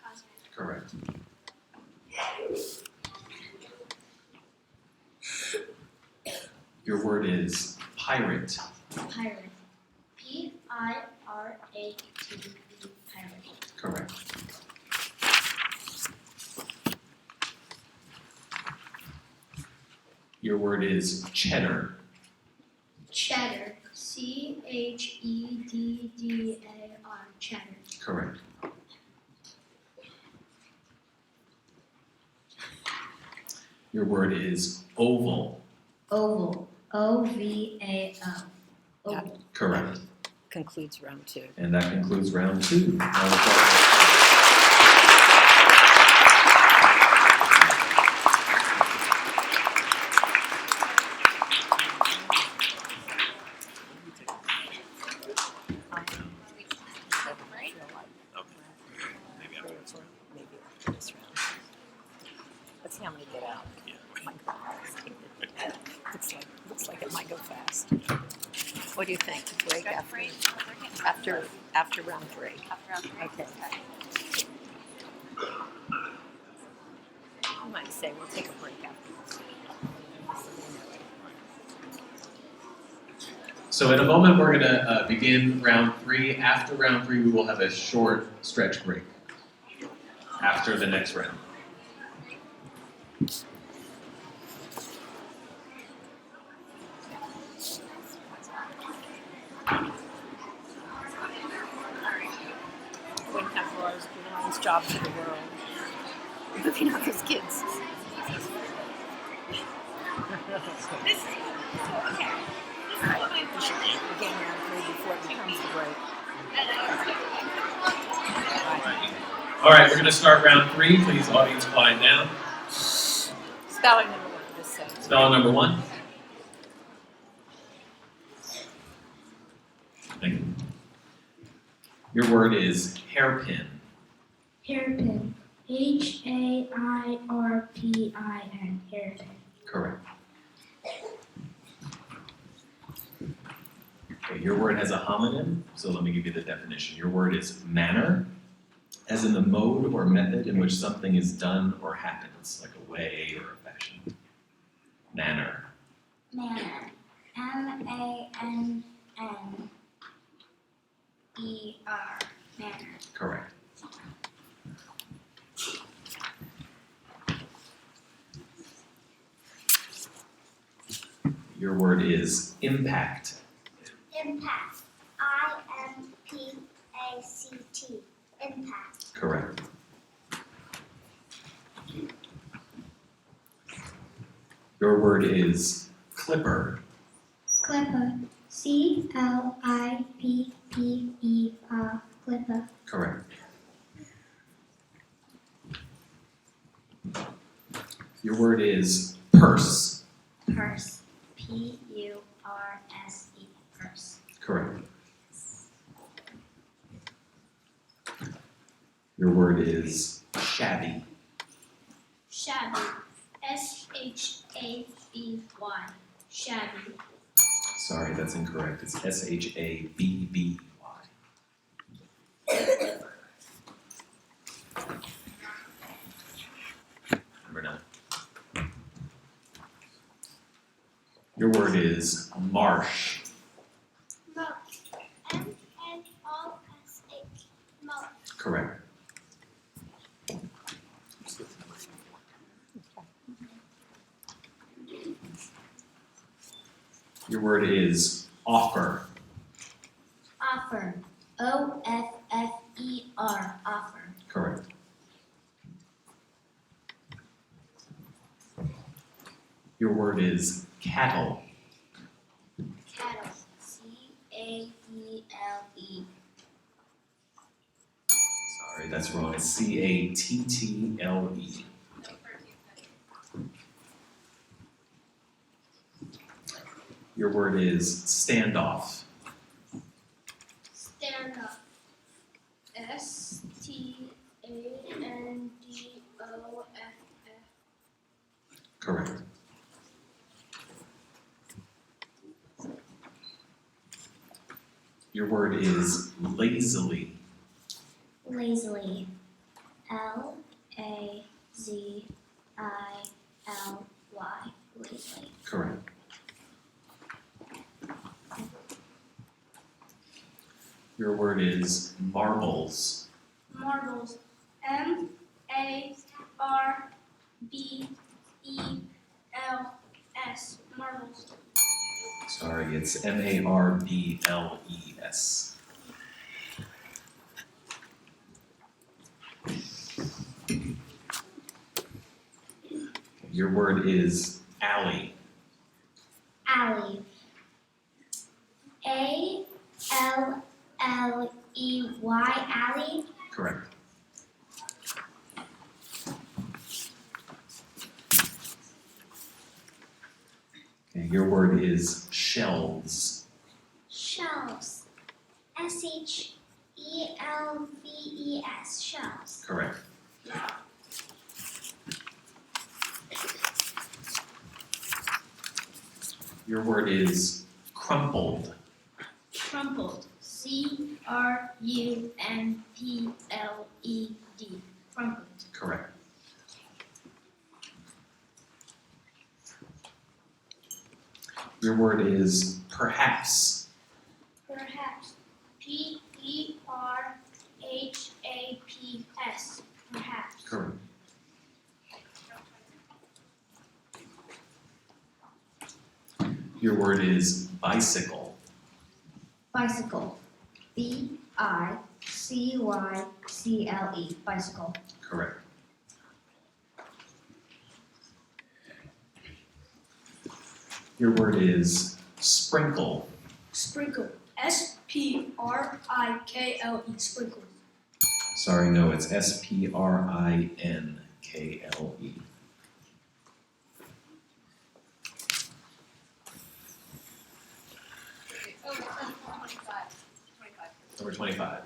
Cosmic. Correct. Your word is pirate. Pirate. P-I-R-A-T-E. Pirate. Correct. Your word is cheddar. Cheddar. C-H-E-D-D-A-R. Cheddar. Correct. Your word is oval. Oval. O-V-A-L. Oval. Correct. Concludes round 2. And that concludes round 2. Let's see how many get out. Looks like it might go fast. What do you think? Break after round three? Okay. You might say we'll take a break after this. So in a moment, we're going to begin round 3. After round 3, we will have a short stretch break after the next round. Wouldn't have Laura's doing all this job for the world. Looking at those kids. We should begin round 3 before it becomes the break. All right, we're going to start round 3. Please, audience, quiet down. Spelling number 1, just say. Spelling number 1. Thank you. Your word is hairpin. Hairpin. Hairpin. Hairpin. Correct. Okay, your word has a homonym, so let me give you the definition. Your word is manner, as in the mode or method in which something is done or happens, like a way or a fashion. Manner. Manner. MANNER. Manner. Correct. Your word is impact. Impact. IMPACT. Impact. Correct. Your word is clipper. Clipper. CLIPPER. Clipper. Correct. Your word is purse. Purse. PURSE. Purse. Correct. Your word is shabby. Shabby. SHABY. Shabby. Sorry, that's incorrect. It's SHABBY. Number 9. Your word is marsh. Mulch. MNOSH. Mulch. Correct. Your word is offer. Offer. OFFER. Offer. Correct. Your word is cattle. Cattle. CATLE. Sorry, that's wrong. It's CATTLE. Your word is standoff. Stand up. STANDOFF. Correct. Your word is lazily. Lazily. LAZILY. Lazily. Correct. Your word is marbles. Marbles. MARBELS. Marbles. Sorry, it's MARBLES. Your word is alley. Alley. ALLEY. Alley. Correct. Okay, your word is shelves. Shelves. SHELVES. Shelves. Correct. Your word is crumpled. Crumpled. C-R-U-M-P-L-E-D. Crumpled. Correct. Your word is perhaps. Perhaps. P-E-R-H-A-P-S. Perhaps. Correct. Your word is bicycle. Bicycle. B-I-C-Y-C-L-E. Bicycle. Correct. Your word is sprinkle. Sprinkle. S-P-R-I-K-L-E. Sprinkle. Sorry, no, it's S-P-R-I-N-K-L-E. Number 25.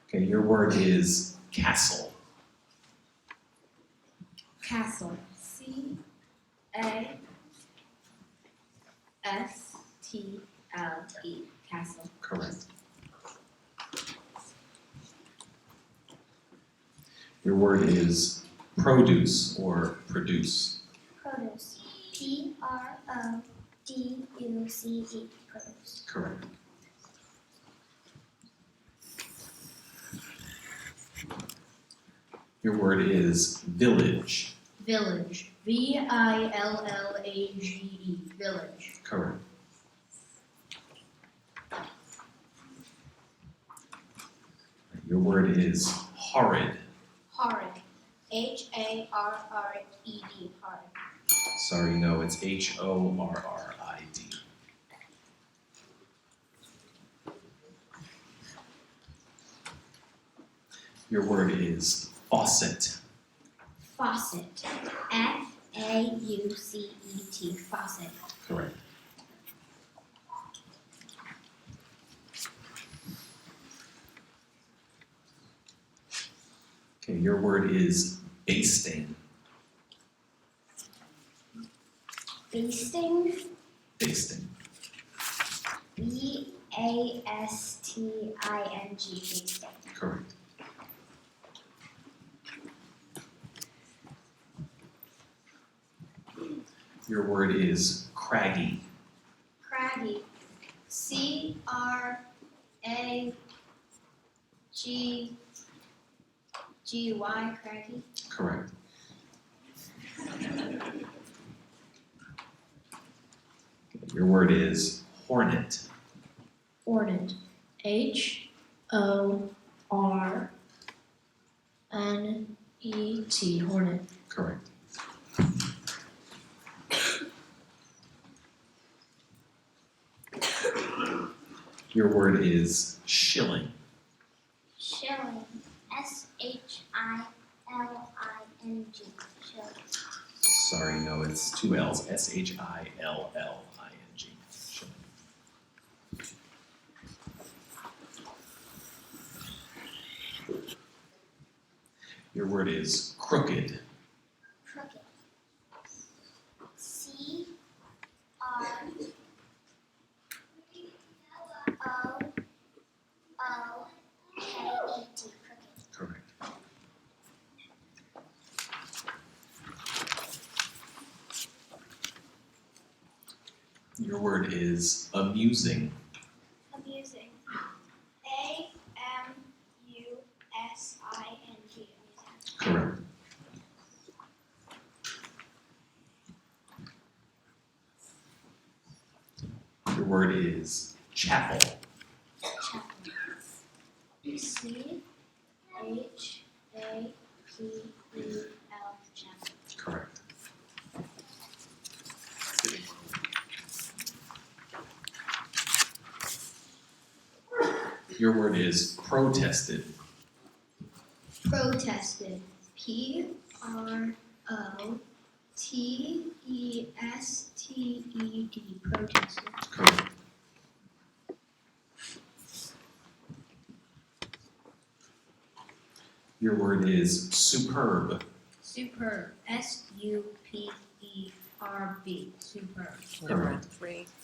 Okay, your word is castle. Castle. C-A-S-T-L-E. Castle. Correct. Your word is produce or produce. Produce. P-R-O-D-U-C-E. Produce. Correct. Your word is village. Village. V-I-L-L-A-G-E. Village. Correct. Your word is horrid. Horrid. H-A-R-R-E-D. Horrid. Sorry, no, it's H-O-R-R-I-D. Your word is faucet. Faucet. F-A-U-C-E-T. Faucet. Correct. Okay, your word is basting. Basting. Basting. B-A-S-T-I-N-G. Basting. Correct. Your word is craggy. Craggy. C-R-A-G-G-Y. Craggy. Correct. Your word is hornet. Hornet. H-O-R-N-E-T. Hornet. Correct. Your word is shilling. Shilling. S-H-I-L-I-N-G. Shilling. Sorry, no, it's two L's. S-H-I-L-L-I-N-G. Shilling. Your word is crooked. Crooked. C-R-O-O-K-E-D. Crooked. Correct. Your word is amusing. Amusing. A-M-U-S-I-N-G. Amusing. Correct. Your word is chapel. Chapel. C-H-A-P-E-L. Chapel. Correct. Your word is protested. Protested. P-R-O-T-E-S-T-E-D. Protested. Correct. Your word is superb. Superb. SUPERB. Superb. Correct.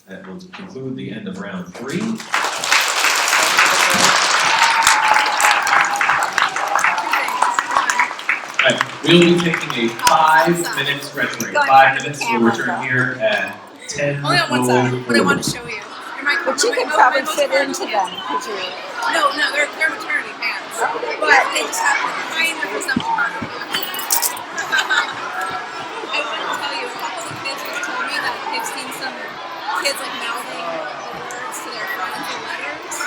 That will conclude the end of round 3. Right, we'll be taking a 5-minute stretch break. 5 minutes, we'll return here at 10:04. Only on one side, but I want to show you. But you can probably fit into them, because you're... No, they're maternity pants. But they just have to kind of resemble her. I want to tell you, a couple of the kids just told me that they've seen some kids like mouthing the words to their friends in letters.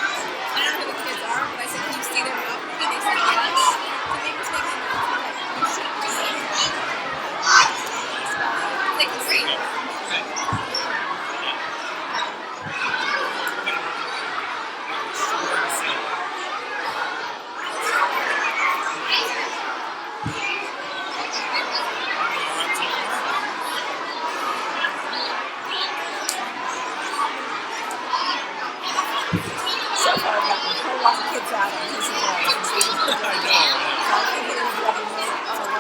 I don't know who the kids are, but I said, can you see their mouth? And they said yes. So they just make them mouth like, you should be seeing it. Like, great. So far, I've gotten a whole lot of kids out of this as well. So I think it is 11, 15 hours.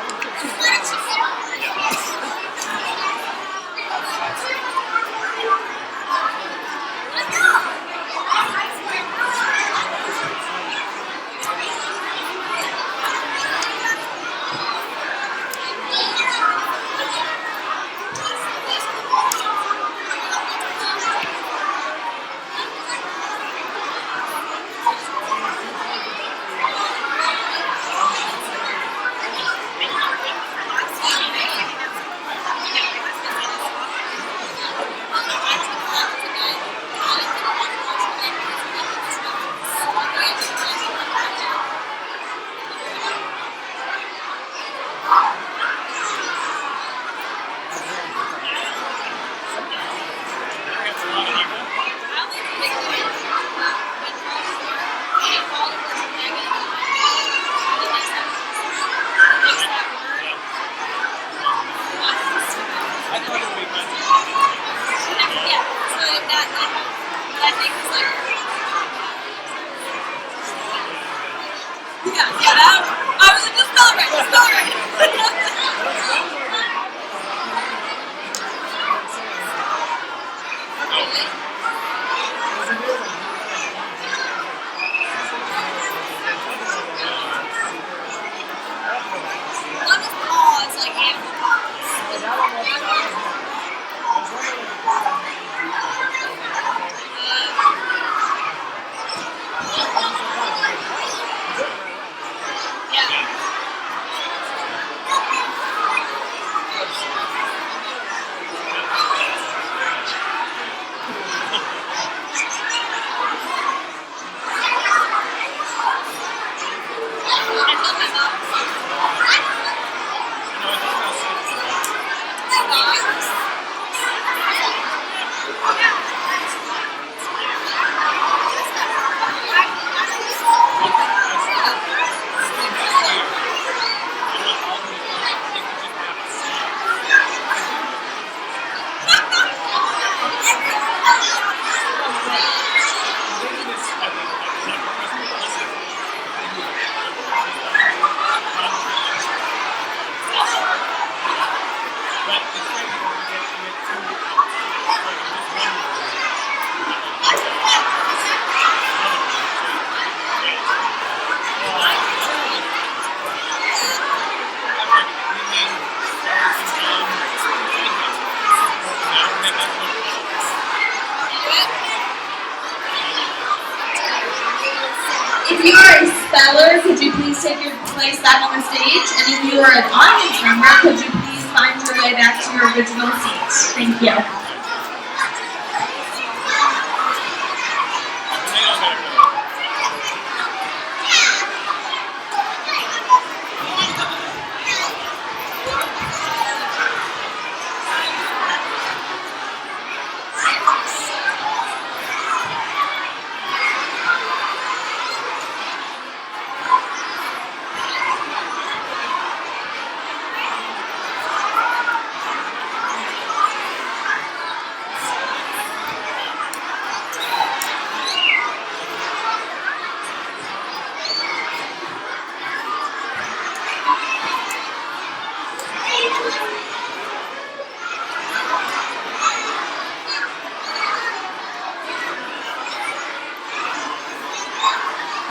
If you are a speller, could you please take your place back on the stage? And if you are an audience member, could you please find your way back to your original seat? Thank you.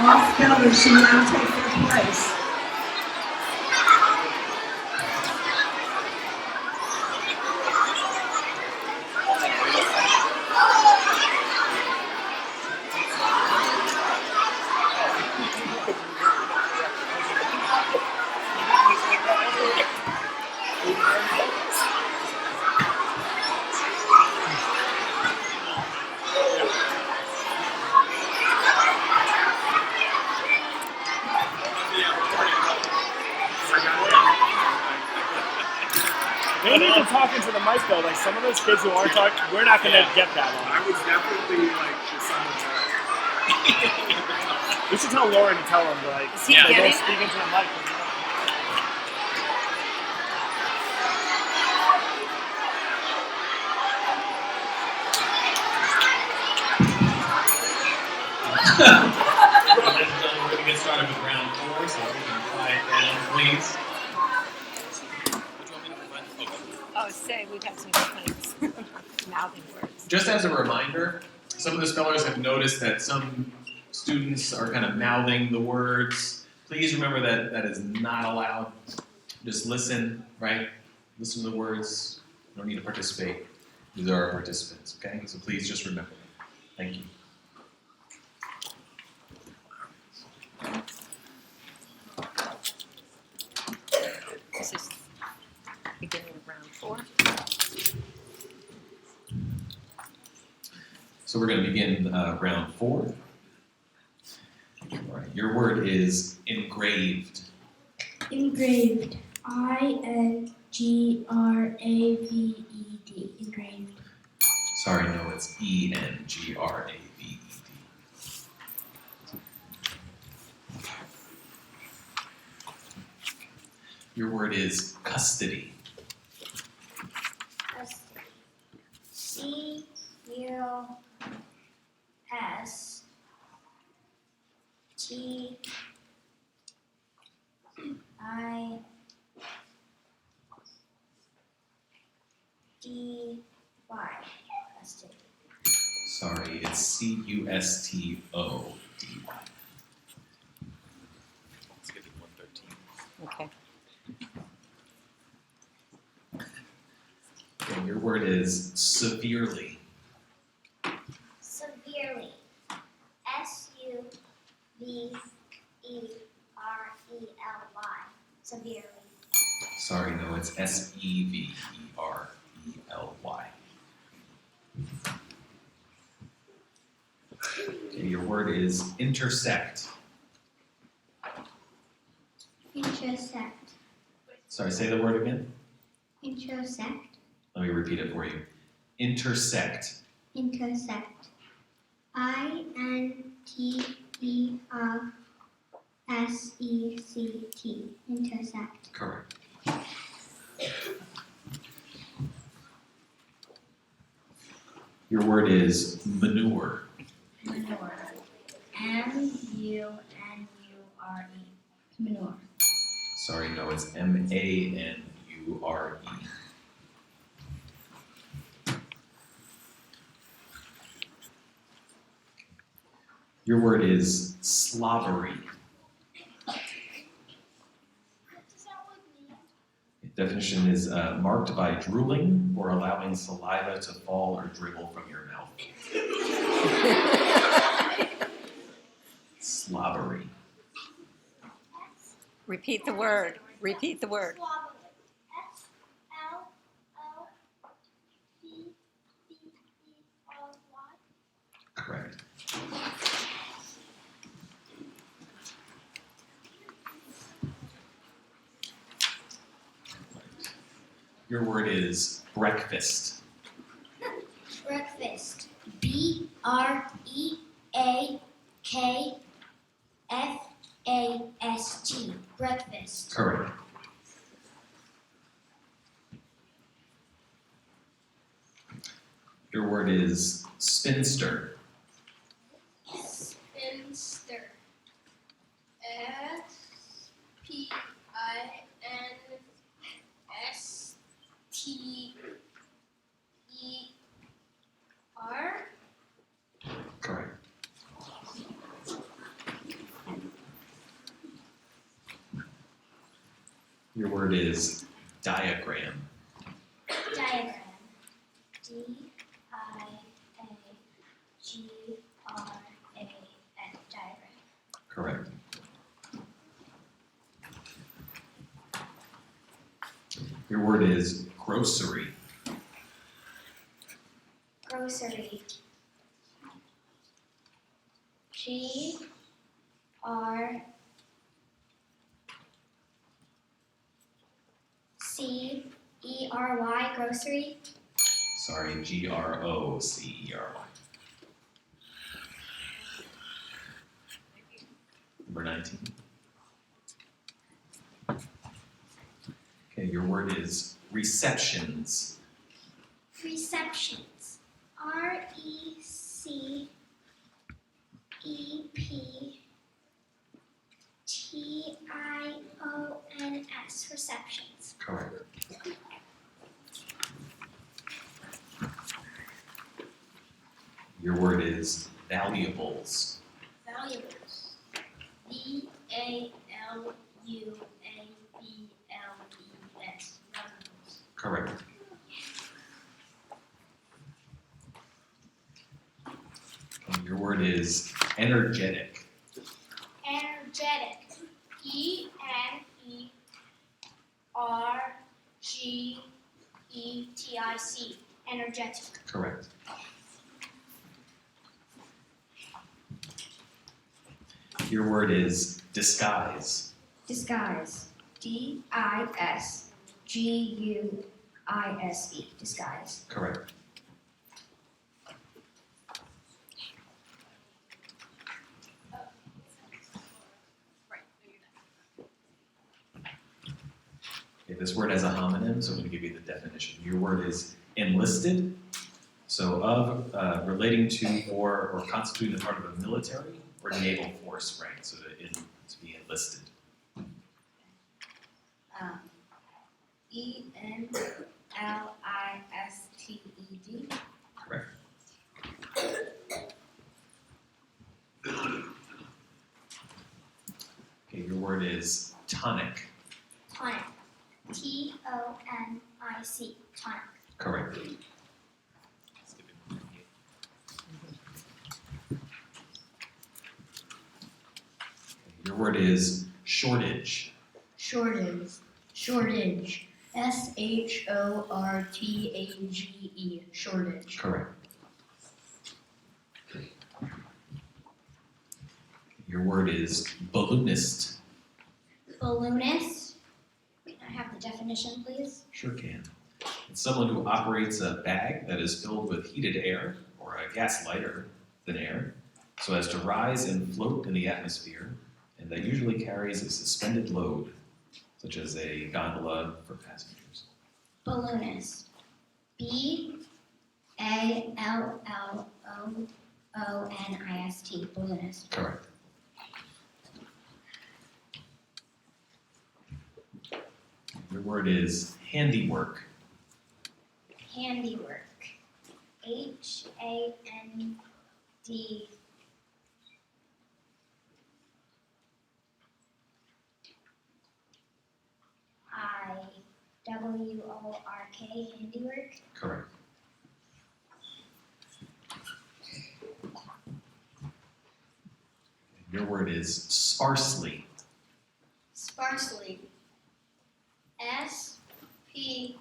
All spellers should now take their place. They need to talk into the mic though. Like some of those kids who aren't talking, we're not gonna get that one. I was definitely like the someone We should tell Lauren to tell them like, don't speak into the mic. We're going to get started with round 4, so we can quiet down, please. Oh, say we've had some complaints. Mouthing words. Just as a reminder, some of the spellers have noticed that some students are kind of mouthing the words. Please remember that that is not allowed. Just listen, right? Listen to the words. You don't need to participate. These are our participants, okay? So please just remember that. Thank you. This is beginning of round 4. So we're going to begin round 4. All right, your word is engraved. Engraved. INGRAVED. Engraved. Sorry, no, it's ENGRAVED. Your word is custody. CUSTDY. Custody. Sorry, it's CUSTODY. Let's get to 113. Okay. Okay, your word is severely. Severely. SUVERELY. Severely. Sorry, no, it's SEVERELY. Okay, your word is intersect. Intersect. Sorry, say the word again. Intersect. Let me repeat it for you. Intersect. Intersect. INTERSECT. Intersect. Correct. Your word is manure. Manure. MUNURE. Manure. Sorry, no, it's MANURE. Your word is slobbery. Definition is marked by drooling or allowing saliva to fall or dribble from your mouth. Slobbery. Repeat the word. Repeat the word. Correct. Your word is breakfast. Breakfast. BREAKFAST. Breakfast. Correct. Your word is spinster. Spinster. SPINSTER. Your word is diagram. Diagram. D-I-A-G-R-A-M. Diagram. Correct. Your word is grocery. Grocery. G-R-C-E-R-Y. Grocery. Sorry, Grocery. Number 19. Okay, your word is receptions. Receptions. R-E-C-E-P-T-I-O-N-S. Receptions. Correct. Your word is valuables. Valuables. V-A-L-U-A-B-L-E-S. Valuables. Correct. Okay, your word is energetic. Energetic. E-N-E-R-G-E-T-I-C. Energetic. Correct. Your word is disguise. Disguise. D-I-S-G-U-I-S-E. Disguise. Correct. Okay, this word has a homonym, so I'm going to give you the definition. Your word is enlisted, so of, relating to or constituting the part of a military or naval force, right? So to be enlisted. E-N-L-I-S-T-E-D. Correct. Okay, your word is tonic. Tonic. T-O-N-I-C. Tonic. Correct. Your word is shortage. Shortage. Shortage. S-H-O-R-T-A-G-E. Shortage. Correct. Your word is balloonist. Balloonist. Can I have the definition, please? Sure can. It's someone who operates a bag that is filled with heated air or a gas lighter than air so as to rise and float in the atmosphere, and that usually carries a suspended load, such as a gondola for passengers. Balloonist. B-A-L-L-O-O-N-I-S-T. Balloonist. Correct. Your word is handiwork. Handiwork. H-A-N-D. I-W-O-R-K. Handiwork. Correct. Your word is sparsely. Sparsely. S-P-A-R-S-L-Y.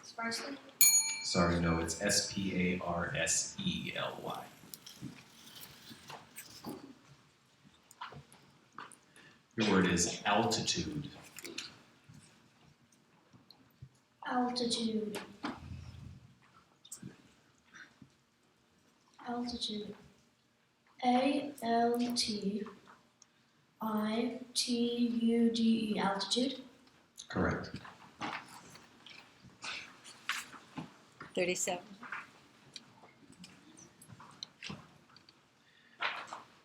Sparsely. Sorry, no, it's S-P-A-R-S-E-L-Y. Your word is altitude. Altitude. Altitude. A-L-T-I-T-U-D-E. Altitude. Correct. 37.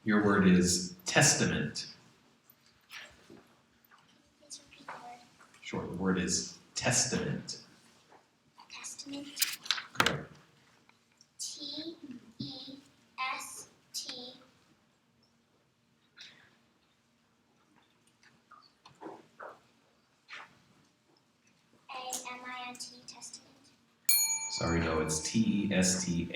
Your word is testament. Please repeat the word. Sure, the word is testament. Testament. Correct. T-E-S-T-A-M-E-N-T. Sorry, no, it's T-E-S-T-A-M-E-N-T.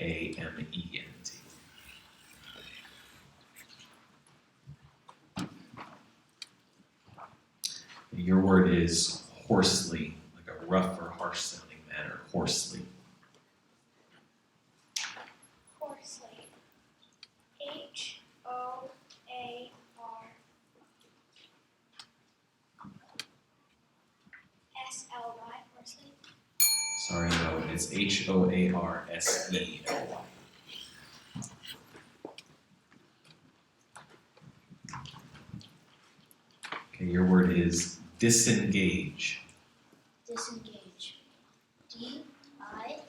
Your word is hoarsely, like a rough or harsh sounding manner, hoarsely. Hoarsely. H-O-A-R-S-L-Y. Hoarsely. Sorry, no, it's H-O-A-R-S-E-L-Y. Okay, your word is disengage. Disengage. D-I-S-E-N-G-A-G-E.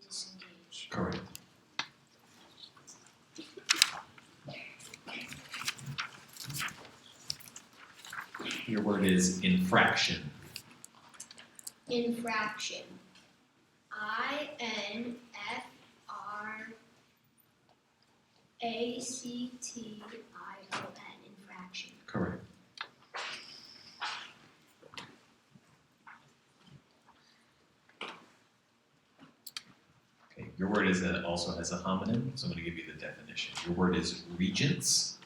Disengage. Correct. Your word is infraction. Infraction. I-N-F-R-A-C-T-I-O-N. Infraction. Correct. Okay, your word is also has a homonym, so I'm going to give you the definition. Your word is regents.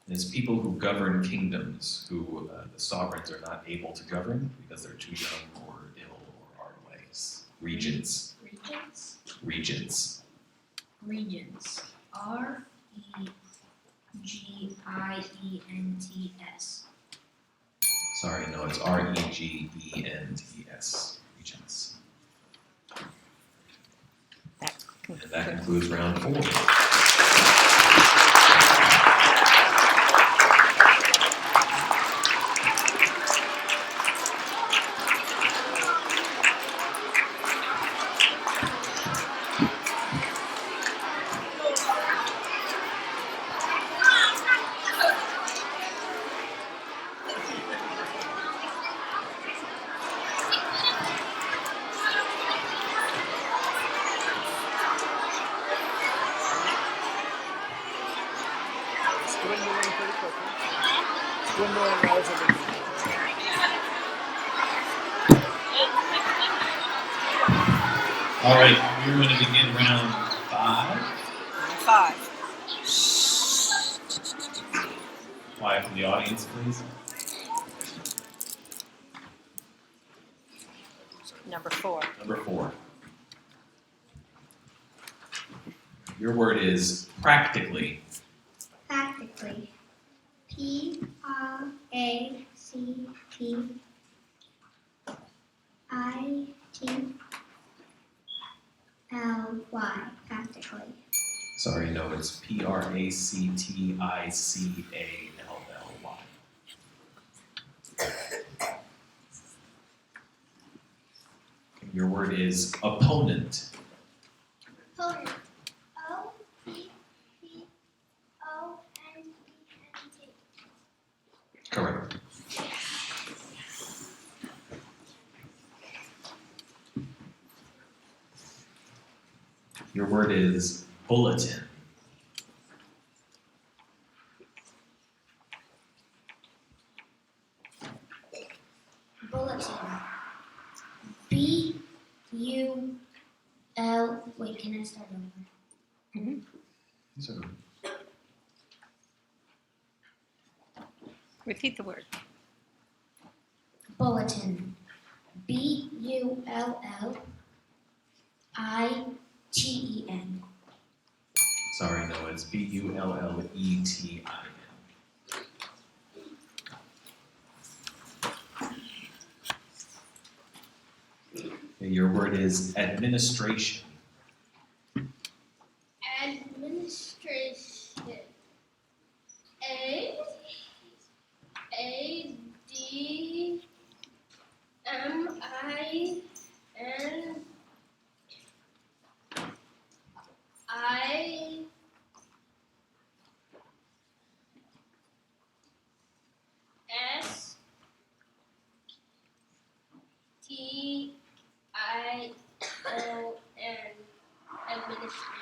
And it's people who govern kingdoms who the sovereigns are not able to govern because they're too young or ill or are ways. Regents. Regents. Regents. Regents. R-E-G-I-E-N-T-S. Sorry, no, it's R-E-G-E-N-T-S. Regents. And that concludes round 4. Dwindling pretty quickly. Dwindling relatively. All right, we're going to begin round 5. 5. Quiet from the audience, please. Number 4. Number 4. Your word is practically. Practically. P-R-A-C-T-I-T-L-Y. Practically. Sorry, no, it's P-R-A-C-T-I-C-A-L-L-Y. Your word is opponent. Opponent. O-P-P-O-N-E-N-T. Correct. Your word is bulletin. Bulletin. B-U-L. Wait, can I start over? So, Repeat the word. Bulletin. B-U-L-L-I-T-E-N. sorry, no, it's B-U-L-L-E-T-I-N. Okay, your word is administration. Administration. A-D-M-I-N-S-T-I-O-N. Administration.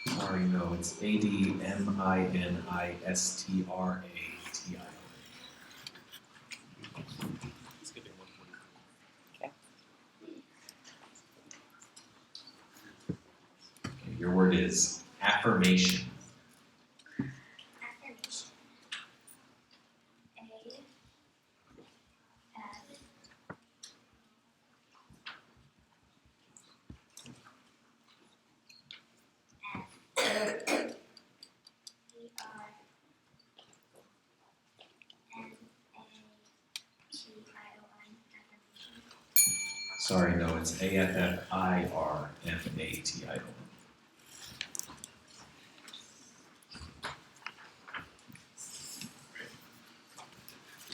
Sorry, no, it's A-D-M-I-N-I-S-T-R-A-T-I-O-N. Your word is affirmation. Affirmation. Sorry, no, it's AFFIRMATION.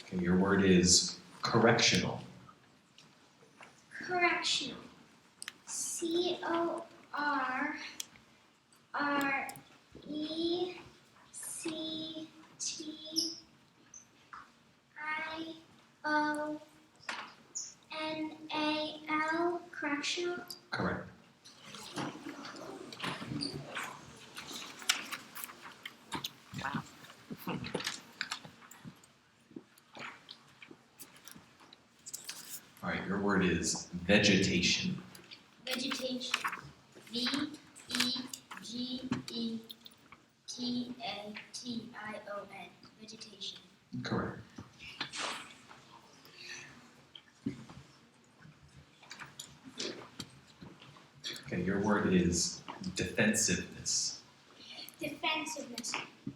Okay, your word is correctional. Correctional. CORRECTIONAL. Correctional. Correct. All right, your word is vegetation. Vegetation. VEGETATION. Vegetation. Correct. Okay, your word is defensiveness. Defensiveness.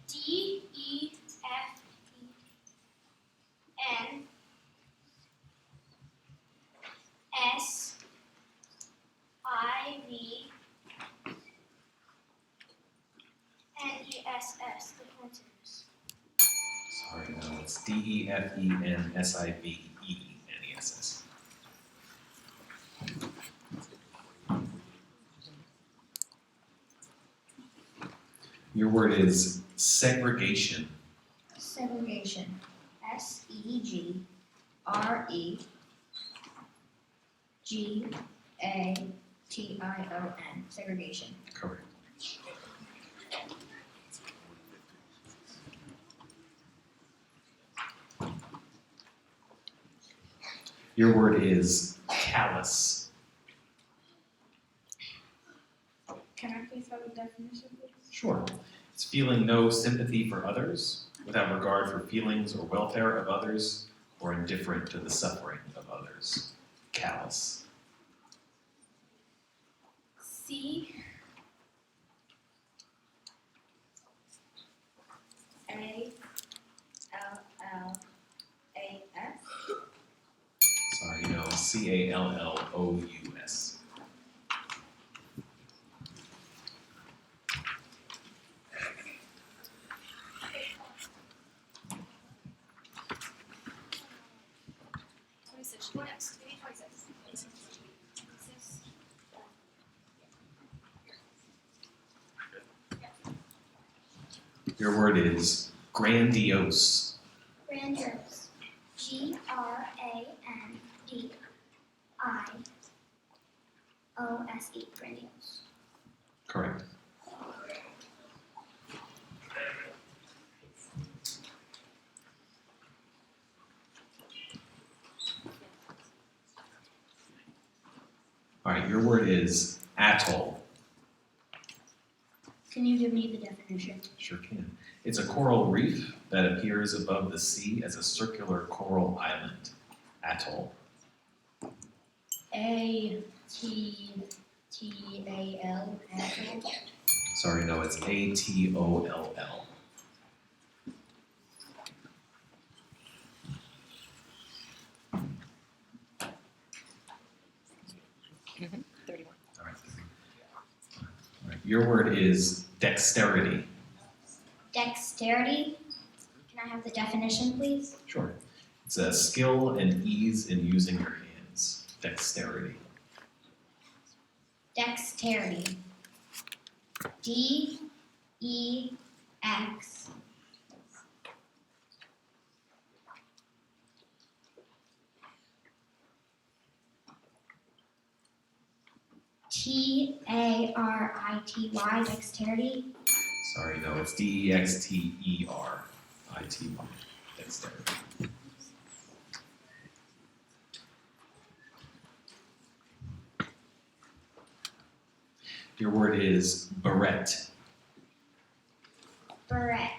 DEFENSIVENESS. Defensiveness. Sorry, no, it's DEFENSIVENESS. Your word is segregation. Segregation. SEGREGATION. Segregation. Correct. Your word is callous. Can I please have a definition, please? Sure. It's feeling no sympathy for others, without regard for feelings or welfare of others, or indifferent to the suffering of others. Callous. CALLAS. Sorry, no, CALLOUS. Your word is grandiose. Grandiose. GRANDIOSE. Grandiose. Correct. All right, your word is atoll. Can you give me the definition? Sure can. It's a coral reef that appears above the sea as a circular coral island. Atoll. ATTAL. Atoll. Sorry, no, it's ATOLL. Mm-hmm. 31. All right, your word is dexterity. Dexterity. Can I have the definition, please? Sure. It's a skill and ease in using your hands. Dexterity. Dexterity. DEX. TARITY. Dexterity. Sorry, no, it's DEXTERITY. Dexterity. Your word is barrette. Barrette.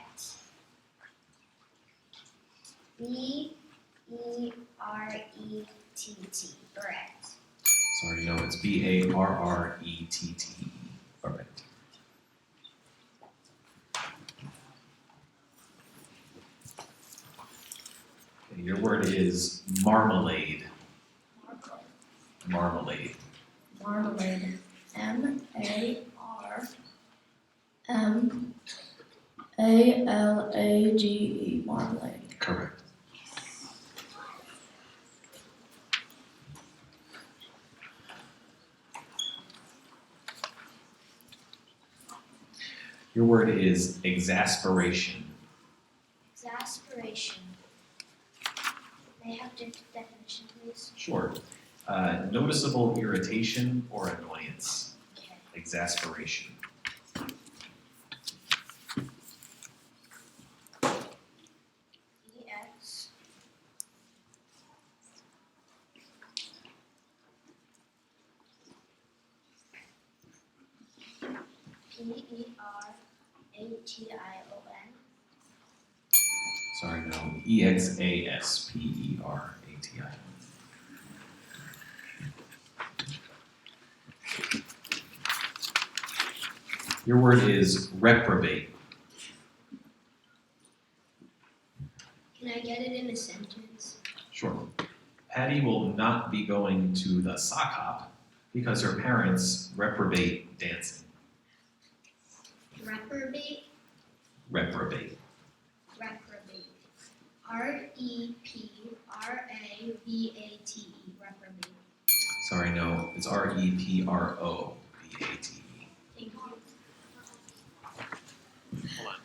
B-E-R-E-T-T. Barrette. Sorry, no, it's B-A-R-R-E-T-T. Barrette. Okay, your word is marmalade. Marmalade. Marmalade. M-A-R-M-A-L-A-G-E. Marmalade. Correct. Your word is exasperation. Exasperation. May I have the definition, please? Sure. Noticeable irritation or annoyance. Okay. Exasperation. E-X. P-E-R-A-T-I-O-N. Sorry, no. E-X-A-S-P-E-R-A-T-I. Your word is reprobate. Can I get it in a sentence? Sure. Patty will not be going to the sock hop because her parents reprobate dancing. Reprobate. Reprobate. Reprobate. R-E-P-R-A-B-A-T-E. Reprobate. Sorry, no. It's R-E-P-R-O-B-A-T-E. Thank you. Hold on.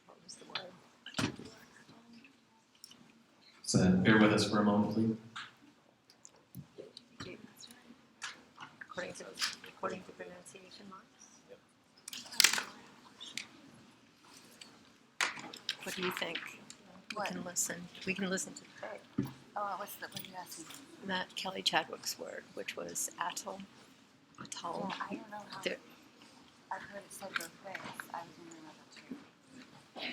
What was the word? So bear with us for a moment, please. According to pronunciation marks? What do you think? What? We can listen to the tape. Oh, what are you asking? That Kelly Chadwick's word, which was atoll. Atoll. Well, I don't know how. There- I've heard it said both ways. I was wondering about that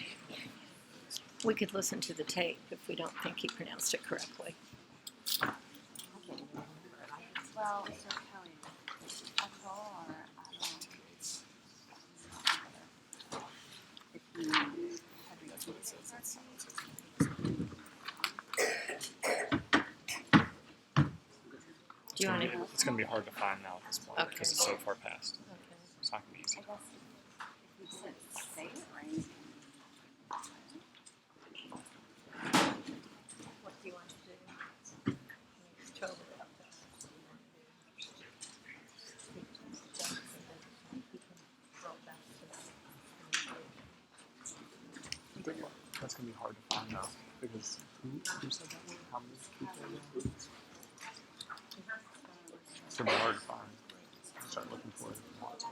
too. We could listen to the tape if we don't think he pronounced it correctly. I can't even remember it. Well, so Kelly, atoll or atoll? If you had repeated that sentence. Do you want to? It's going to be hard to find now at this point because it's so far past. Okay. It's not going to be easy. I guess if you said say it right. What do you want to do? Control it up there. That's going to be hard to find now because who said that word? How many people? It's going to be hard to find. I'll start looking for it if you want to.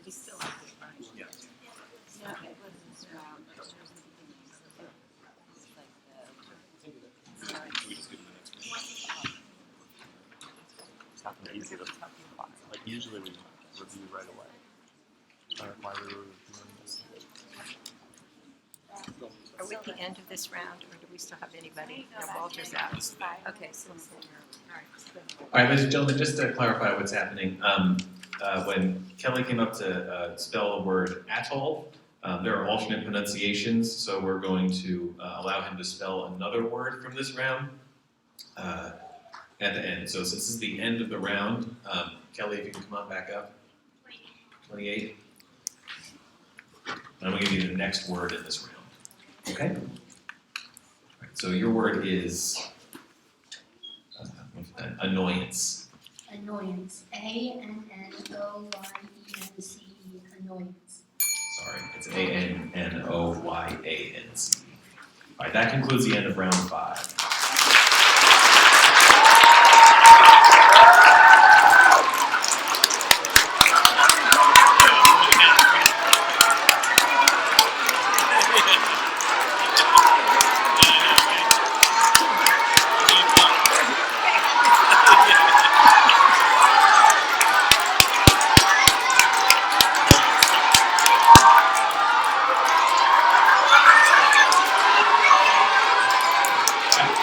You still have it, right? Yeah. Yeah, it was around. It's not going to be easy to find. Like usually we review right away. I don't know why we were reviewing this. Are we at the end of this round, or do we still have anybody? No, Walter's out. Okay, so all right. All right, ladies and gentlemen, just to clarify what's happening, when Kelly came up to spell the word atoll, there are alternate pronunciations, so we're going to allow him to spell another word from this round at the end. So since this is the end of the round, Kelly, if you can come on back up. 28. I'm going to give you the next word in this round. Okay? All right, so your word is annoyance. Annoyance. A-N-N-O-Y-E-N-C-E. Annoyance. Sorry, it's A-N-N-O-Y-A-N-C. All right, that concludes the end of round 5.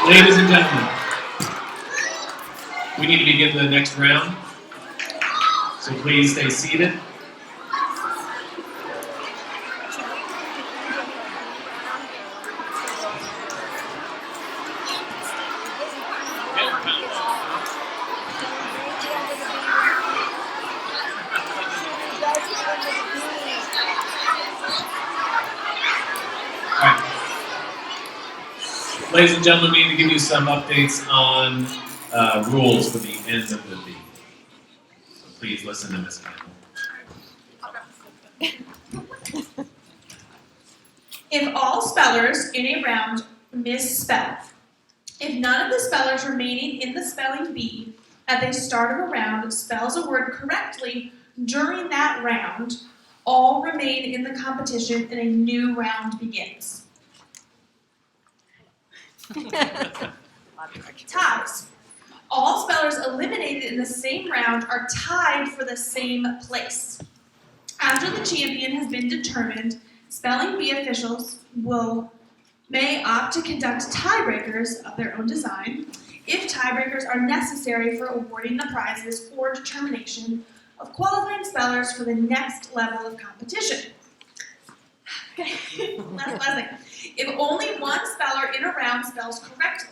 Ladies and gentlemen, we need to begin the next round, so please stay seated. Alright. Ladies and gentlemen, we need to give you some updates on rules for the end of the B. So please listen to Ms. Campbell. If all spellers in a round misspell, if none of the spellers remaining in the spelling bee at the start of a round spells a word correctly during that round, all remain in the competition and a new round begins. Ties. All spellers eliminated in the same round are tied for the same place. After the champion has been determined, spelling bee officials may opt to conduct tiebreakers of their own design if tiebreakers are necessary for awarding the prizes or determination of qualifying spellers for the next level of competition. Okay, last thing. If only one speller in a round spells correctly,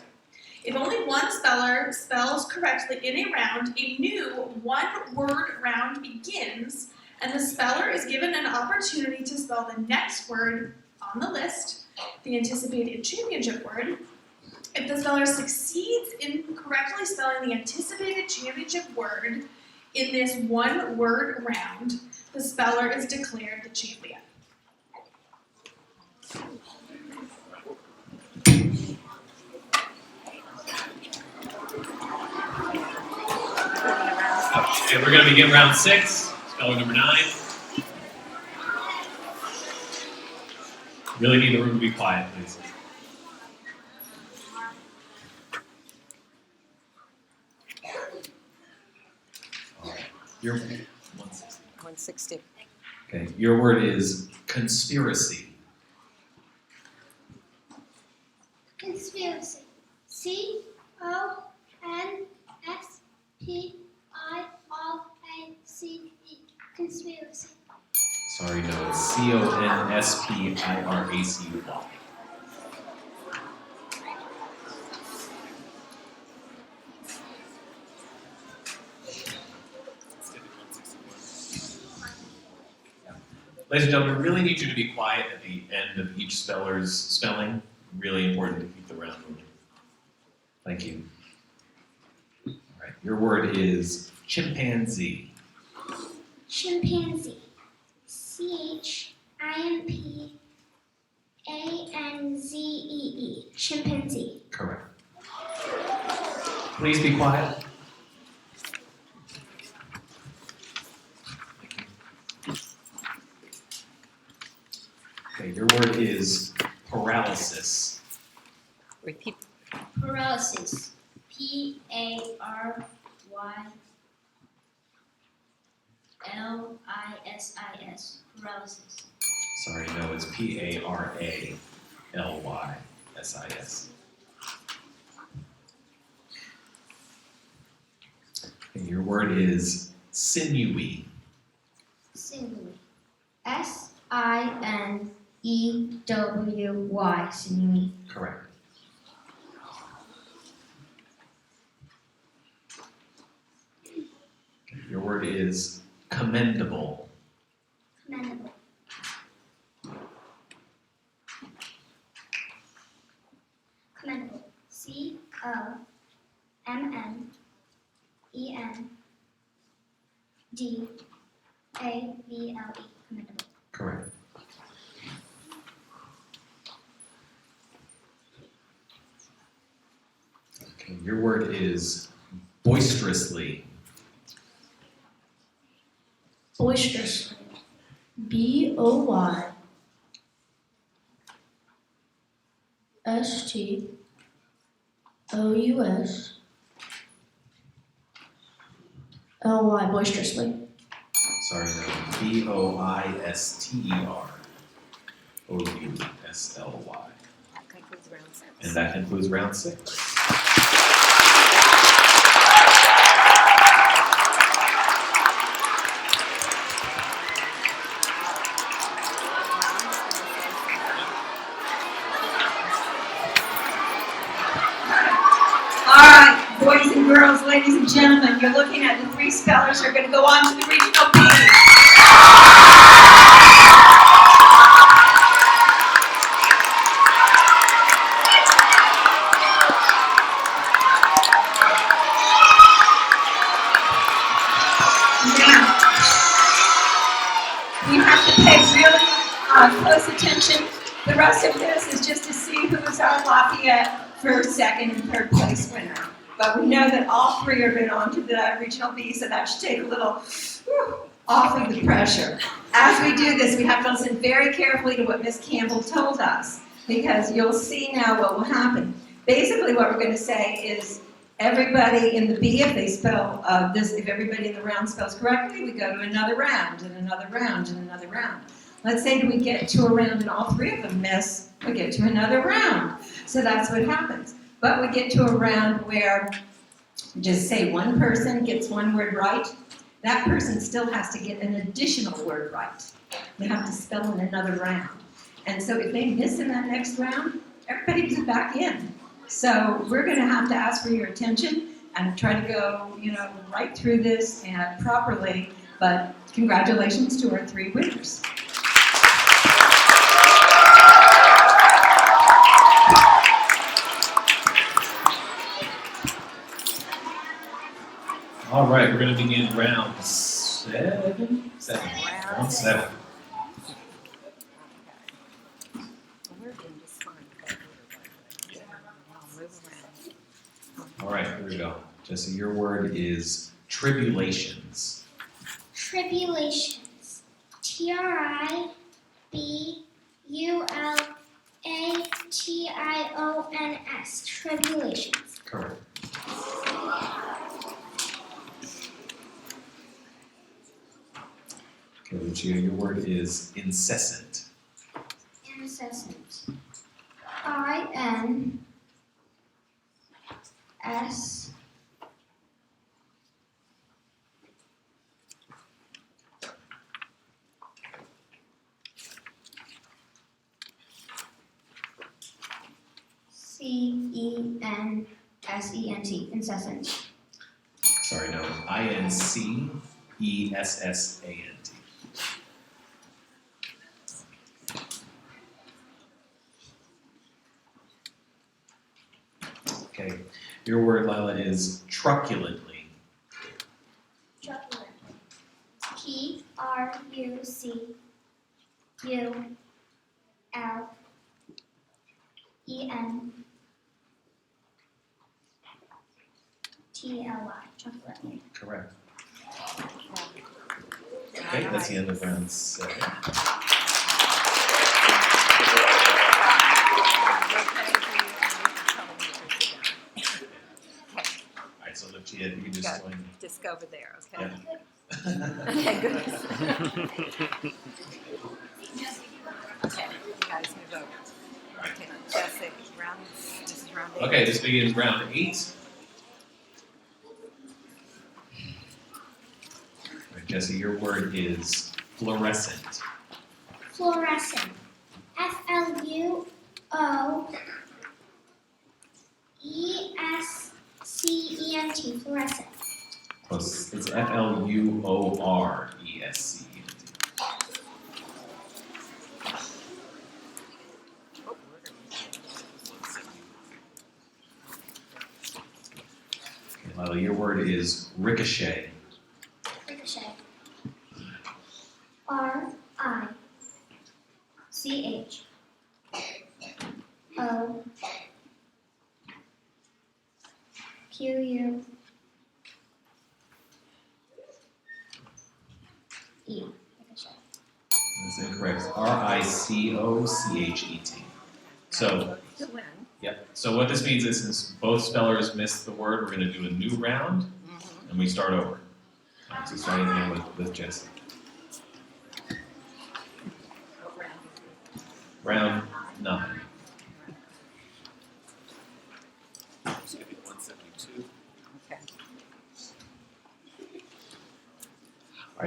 if only one speller spells correctly in a round, a new one-word round begins, and the speller is given an opportunity to spell the next word on the list, the anticipated championship word. If the speller succeeds in correctly spelling the anticipated championship word in this one-word round, the speller is declared the champion. Okay, we're going to begin round 6, speller number 9. Really need the room to be quiet, please. Your 160. 160. Okay, your word is conspiracy. Conspiracy. C-O-N-S-P-I-R-A-C-E. Conspiracy. Sorry, no, it's C-O-N-S-P-I-R-A-C-Y. Ladies and gentlemen, we really need you to be quiet at the end of each speller's spelling. Really important to keep the round moving. Thank you. All right, your word is chimpanzee. Chimpanzee. C-H-I-M-P-A-N-Z-E-E. Chimpanzee. Correct. Please be quiet. Okay, your word is paralysis. Repeat. Paralysis. P-A-R-Y-L-I-S-I-S. Paralysis. Sorry, no, it's P-A-R-A-L-Y-S-I-S. Okay, your word is sinewy. Sinewy. S-I-N-E-W-Y. Sinewy. Correct. Okay, your word is commendable. Commendable. Commendable. C-O-M-M-E-N-D-A-B-L-E. Commendable. Correct. Okay, your word is boisterously. Boisterously. B-O-Y-S-T-O-U-S-L-Y. Boisterously. Sorry, no, B-O-I-S-T-E-R-O-U-S-L-Y. concludes round 6. And that concludes round 6. All right, boys and girls, ladies and gentlemen, you're looking at the 3 spellers who are going to go on to the regional B. Now, we have to pay really close attention. The rest of this is just to see who is our Lafayette first, second, and third place winner. But we know that all 3 are going on to the regional B, so that should take a little off of the pressure. As we do this, we have to listen very carefully to what Ms. Campbell told us, because you'll see now what will happen. Basically, what we're going to say is everybody in the B, if they spell if everybody in the round spells correctly, we go to another round, and another round, and another round. Let's say that we get to a round and all 3 of them miss, we get to another round. So that's what happens. But we get to a round where, just say one person gets one word right, that person still has to get an additional word right. They have to spell in another round. And so if they miss in that next round, everybody gets back in. So we're going to have to ask for your attention and try to go, right through this and properly. But congratulations to our 3 winners. All right, we're going to begin round 7. Round 7. All right, here we go. Jesse, your word is tribulations. Tribulations. Tribulations. Tribulations. Correct. Okay, Lucia, your word is incessant. Incessant. INS CENSENT. Incessant. Sorry, no, INCESSANT. Okay, your word, Lila, is truculently. Truculent. TRUCULENTLY. Truculently. Correct. Okay, that's the end of round 7. Alright, so Lucia, if you can just join. Just go over there, okay? Yeah. Okay, good. Okay, you guys move over. Okay, Jesse, this is round 8. Okay, this begins round 8. Alright, Jesse, your word is fluorescent. Fluorescent. FLUORESCENT. Fluorescent. Close. It's FLUORESCENT. Okay, Lila, your word is ricochet. Ricochet. RICHOQUE. Ricochet. That's incorrect. RICOCHET. So, yep. So what this means is since both spellers missed the word, we're going to do a new round, and we start over. So starting again with Jesse. Round 9.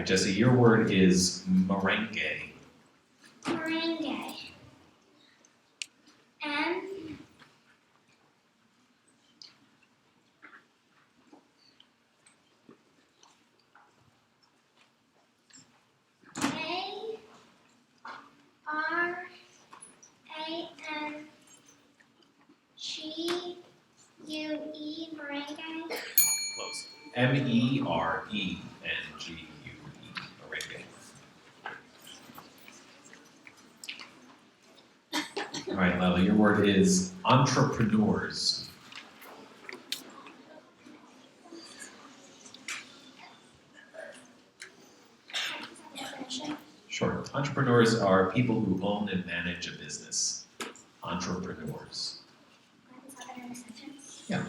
right, Jesse, your word is merengue. Merengue. M-A-R-A-N-G-U-E, merengue. Close. M-E-R-E-N-G-U-E, merengue. All right, Lila, your word is entrepreneurs. Definition. Sure. Entrepreneurs are people who own and manage a business. Entrepreneurs. Is that in a sentence? Yeah.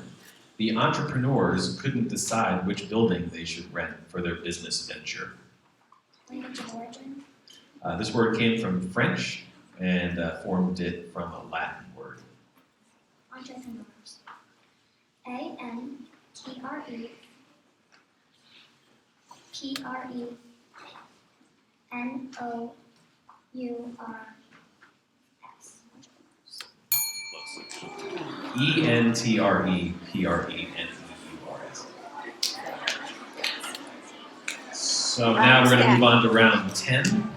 The entrepreneurs couldn't decide which building they should rent for their business venture. Language of origin. This word came from French and formed it from a Latin word. Entrepreneurs. A-N-T-R-E P-R-E-N-O-U-R-S. E-N-T-R-E-P-R-E-N-E-U-R-S. So now we're going to move on to round 10.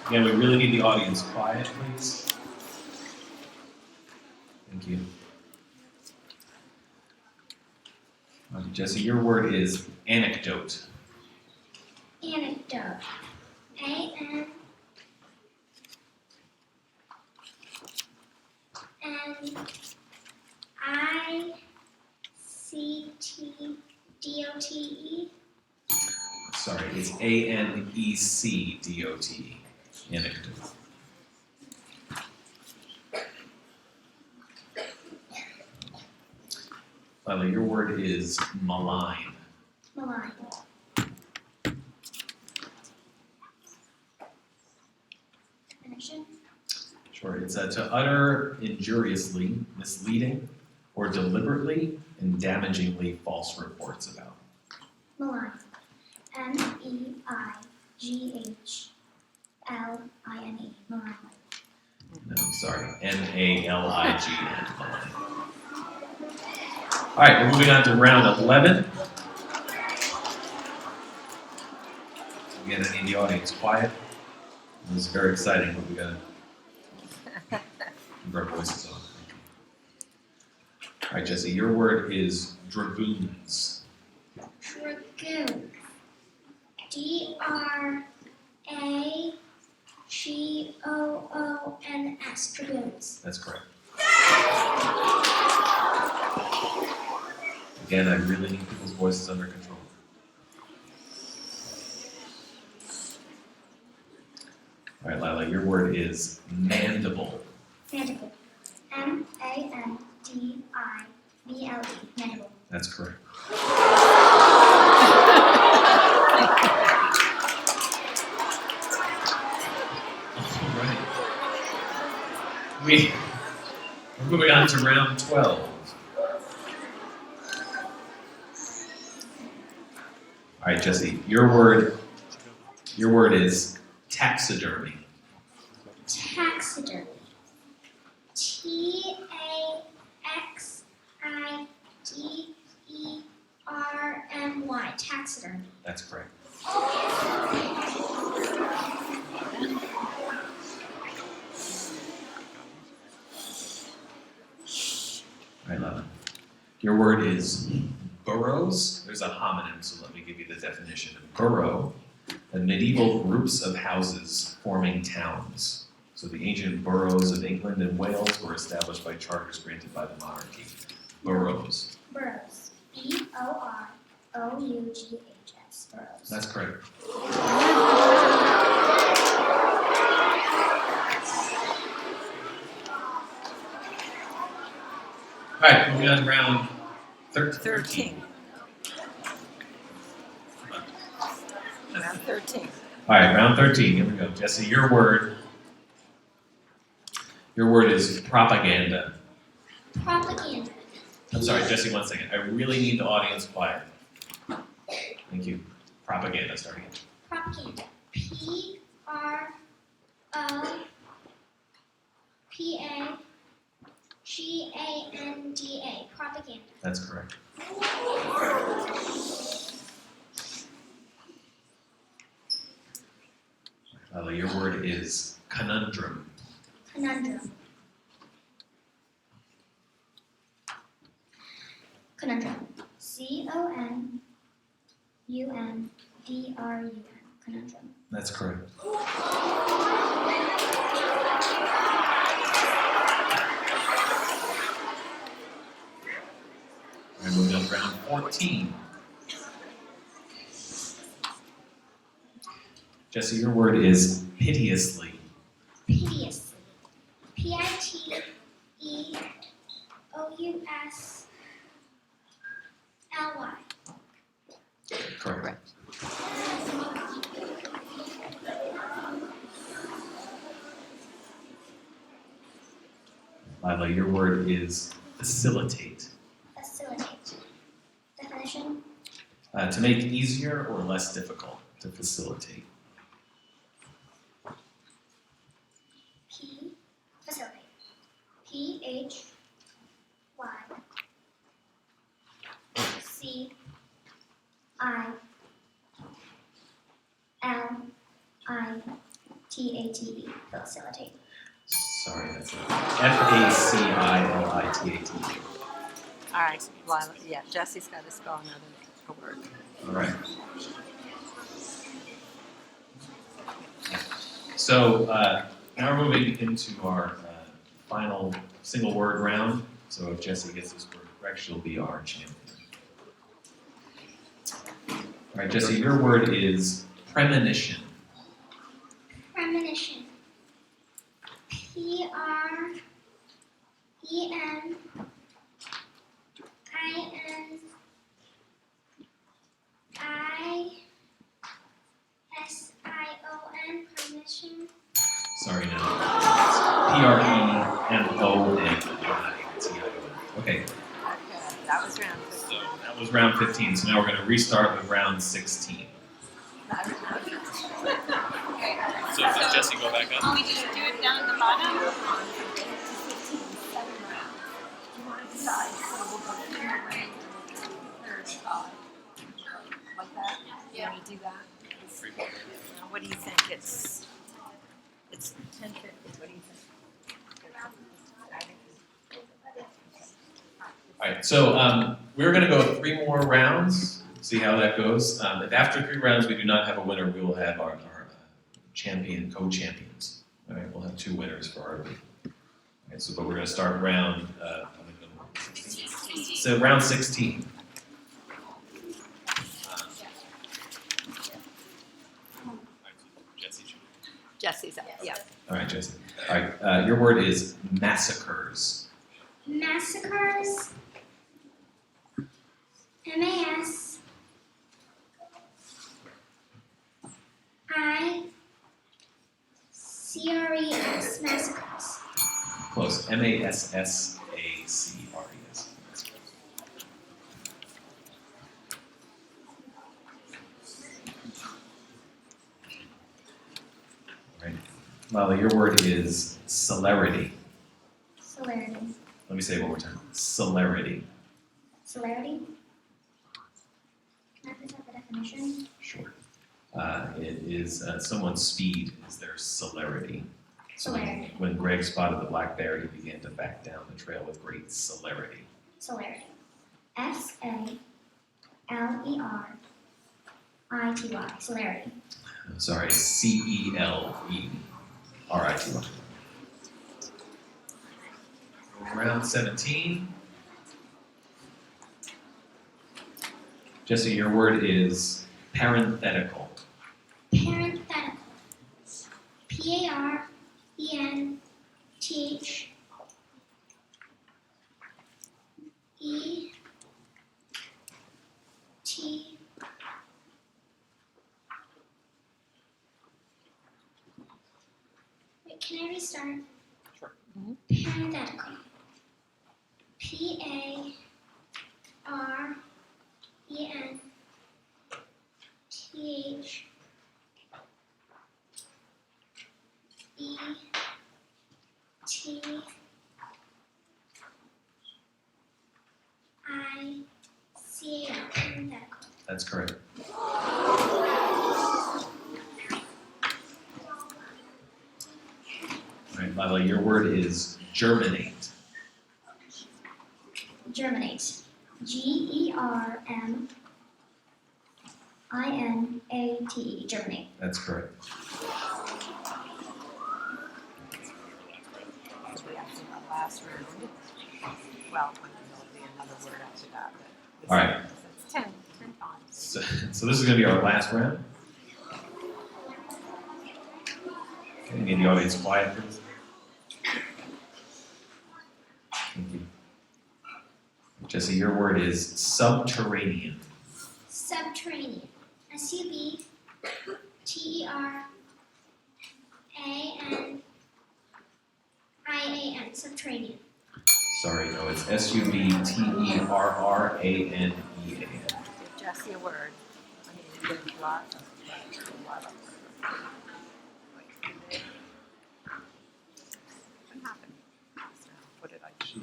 Again, we really need the audience quiet, please. Thank you. Okay, Jesse, your word is anecdote. Anecdote. A-N-I-C-T-D-O-T-E. Sorry, it's A-N-E-C-D-O-T-E. Anecdote. Lila, your word is malign. Malign. Definition. Sure, it's to utter injuriously, misleading, or deliberately and damagingly false reports about. Malign. M-E-I-G-H-L-I-N-E. Malign. No, sorry, M-A-L-I-G-N, malign. All right, we're moving on to round 11. Again, I need the audience quiet. This is very exciting, but we gotta keep our voices on. All right, Jesse, your word is dragoons. Dragoon. D-R-A-G-O-O-N-S. Dragoons. That's correct. Again, I really need people's voices under control. All right, Lila, your word is mandible. Mandible. M-A-N-D-I-B-L-E. Mandible. That's correct. All right. We're moving on to round 12. All right, Jesse, your word is taxidermy. Taxidermy. T-A-X-I-D-E-R-M-Y. Taxidermy. That's correct. All right, Lila. Your word is burrows. There's a homonym, so let me give you the definition. Burrow, the medieval groups of houses forming towns. So the ancient boroughs of England and Wales were established by charters granted by the monarchy. Boroughs. Burrows. B-O-R-O-U-G-H-S. Burrows. That's correct. All right, moving on to round 13. Round 13. All right, round 13. Here we go. Jesse, your word is propaganda. Propaganda. I'm sorry, Jesse, 1 second. I really need the audience quiet. Thank you. Propaganda, start again. Propaganda. Propaganda. Propaganda. That's correct. Lila, your word is conundrum. Conundrum. Conundrum. CONUNDRUM. Conundrum. That's correct. We're moving on to round 14. Jesse, your word is piteously. Piteously. PITEOUSLY. Correct. Lila, your word is facilitate. Facilitate. Definition. To make easier or less difficult, to facilitate. Facilitate. PHYCILITATE. Facilitate. Sorry, that's it. FACILITATE. All right, well, yeah, Jesse's got to spell another word. All right. So now we're moving into our final single word round. So if Jessie gets this word correct, she'll be our champion. All right, Jessie, your word is premonition. Premonition. PREMINISION. Premonition. Sorry, no. PREMONITION. Okay. Okay, that was round 15. So that was round 15. So now we're going to restart with round 16. So does Jessie go back up? Oh, we just do it down at the bottom? Like that? You want to do that? What do you think? It's 10:50. What do you think? All right, so we're going to go 3 more rounds, see how that goes. If after 3 rounds we do not have a winner, we will have our champion, co-champions. All right, we'll have 2 winners for our league. All right, so but we're going to start round round 16. Jesse's up, yeah. All right, Jesse. All right, your word is massacres. Massacres. MASSACRES. Massacres. Close. MASSACRES. All right. Lala, your word is celerity. Celerity. Let me say it one more time. Celerity. Celerity. Can I please have the definition? Sure. It is someone's speed is their celerity. So Celerity. when Greg spotted the black bear, he began to back down the trail with great celerity. Celerity. SALERITY. Celerity. I'm sorry, CELERITY. Round 17. Jesse, your word is parenthetical. Parenthetical. PARENTH Wait, can I restart? Sure. Parenthetical. PARENTHETICAL. Parenthetical. That's correct. All right, Lila, your word is germinate. Germinate. Germinate. Germinate. That's correct. Actually, the last word. Well, there'll be another word after that. But All right. it's 10 times. So this is going to be our last round. Okay, need the audience quiet, please. Thank you. Jesse, your word is subterranean. Subterranean. SUBTERRANIAN. Subterranean. Sorry, no, it's SUBTERRANEAN. Give Jesse a word. I need a good lot of What happened? What did I do?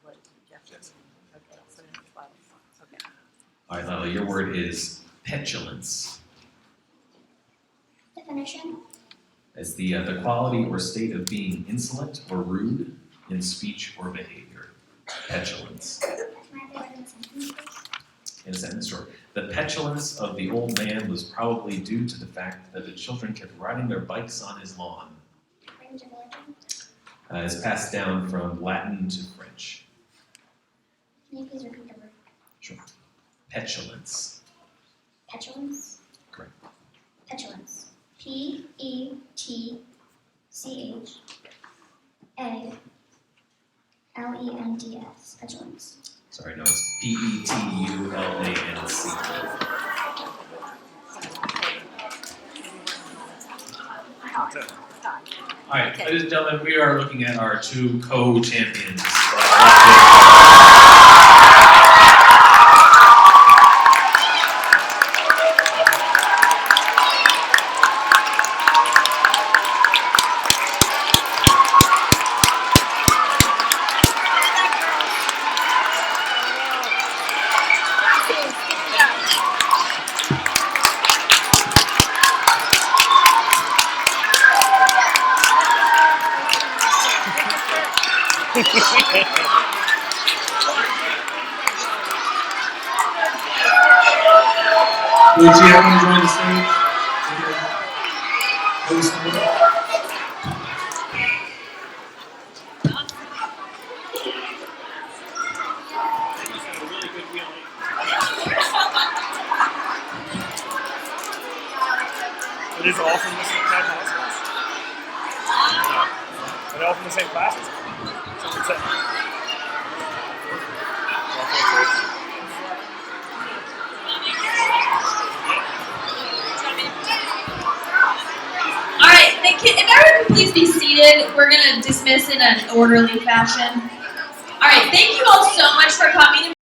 What did Jesse? Okay, I'll put it in 12. Okay. All right, Lila, your word is petulance. Definition. It's the quality or state of being insolent or rude in speech or behavior. Petulance. In a sentence, sure. The petulance of the old man was probably due to the fact that the children kept riding their bikes on his lawn. It's passed down from Latin to French. Can you please repeat the word? Sure. Petulance. Petulance. Correct. Petulance. PETCHALENDS. Petulance. Sorry, no, it's PETULANC. All right, ladies and gentlemen, we are looking at our two co-champions. Would you have them join the stage? Are these all from the same type of class? Are they all from the same classes? Someone said. All right, if everyone could please be seated, we're gonna dismiss in an orderly fashion. All right, thank you all so much for coming.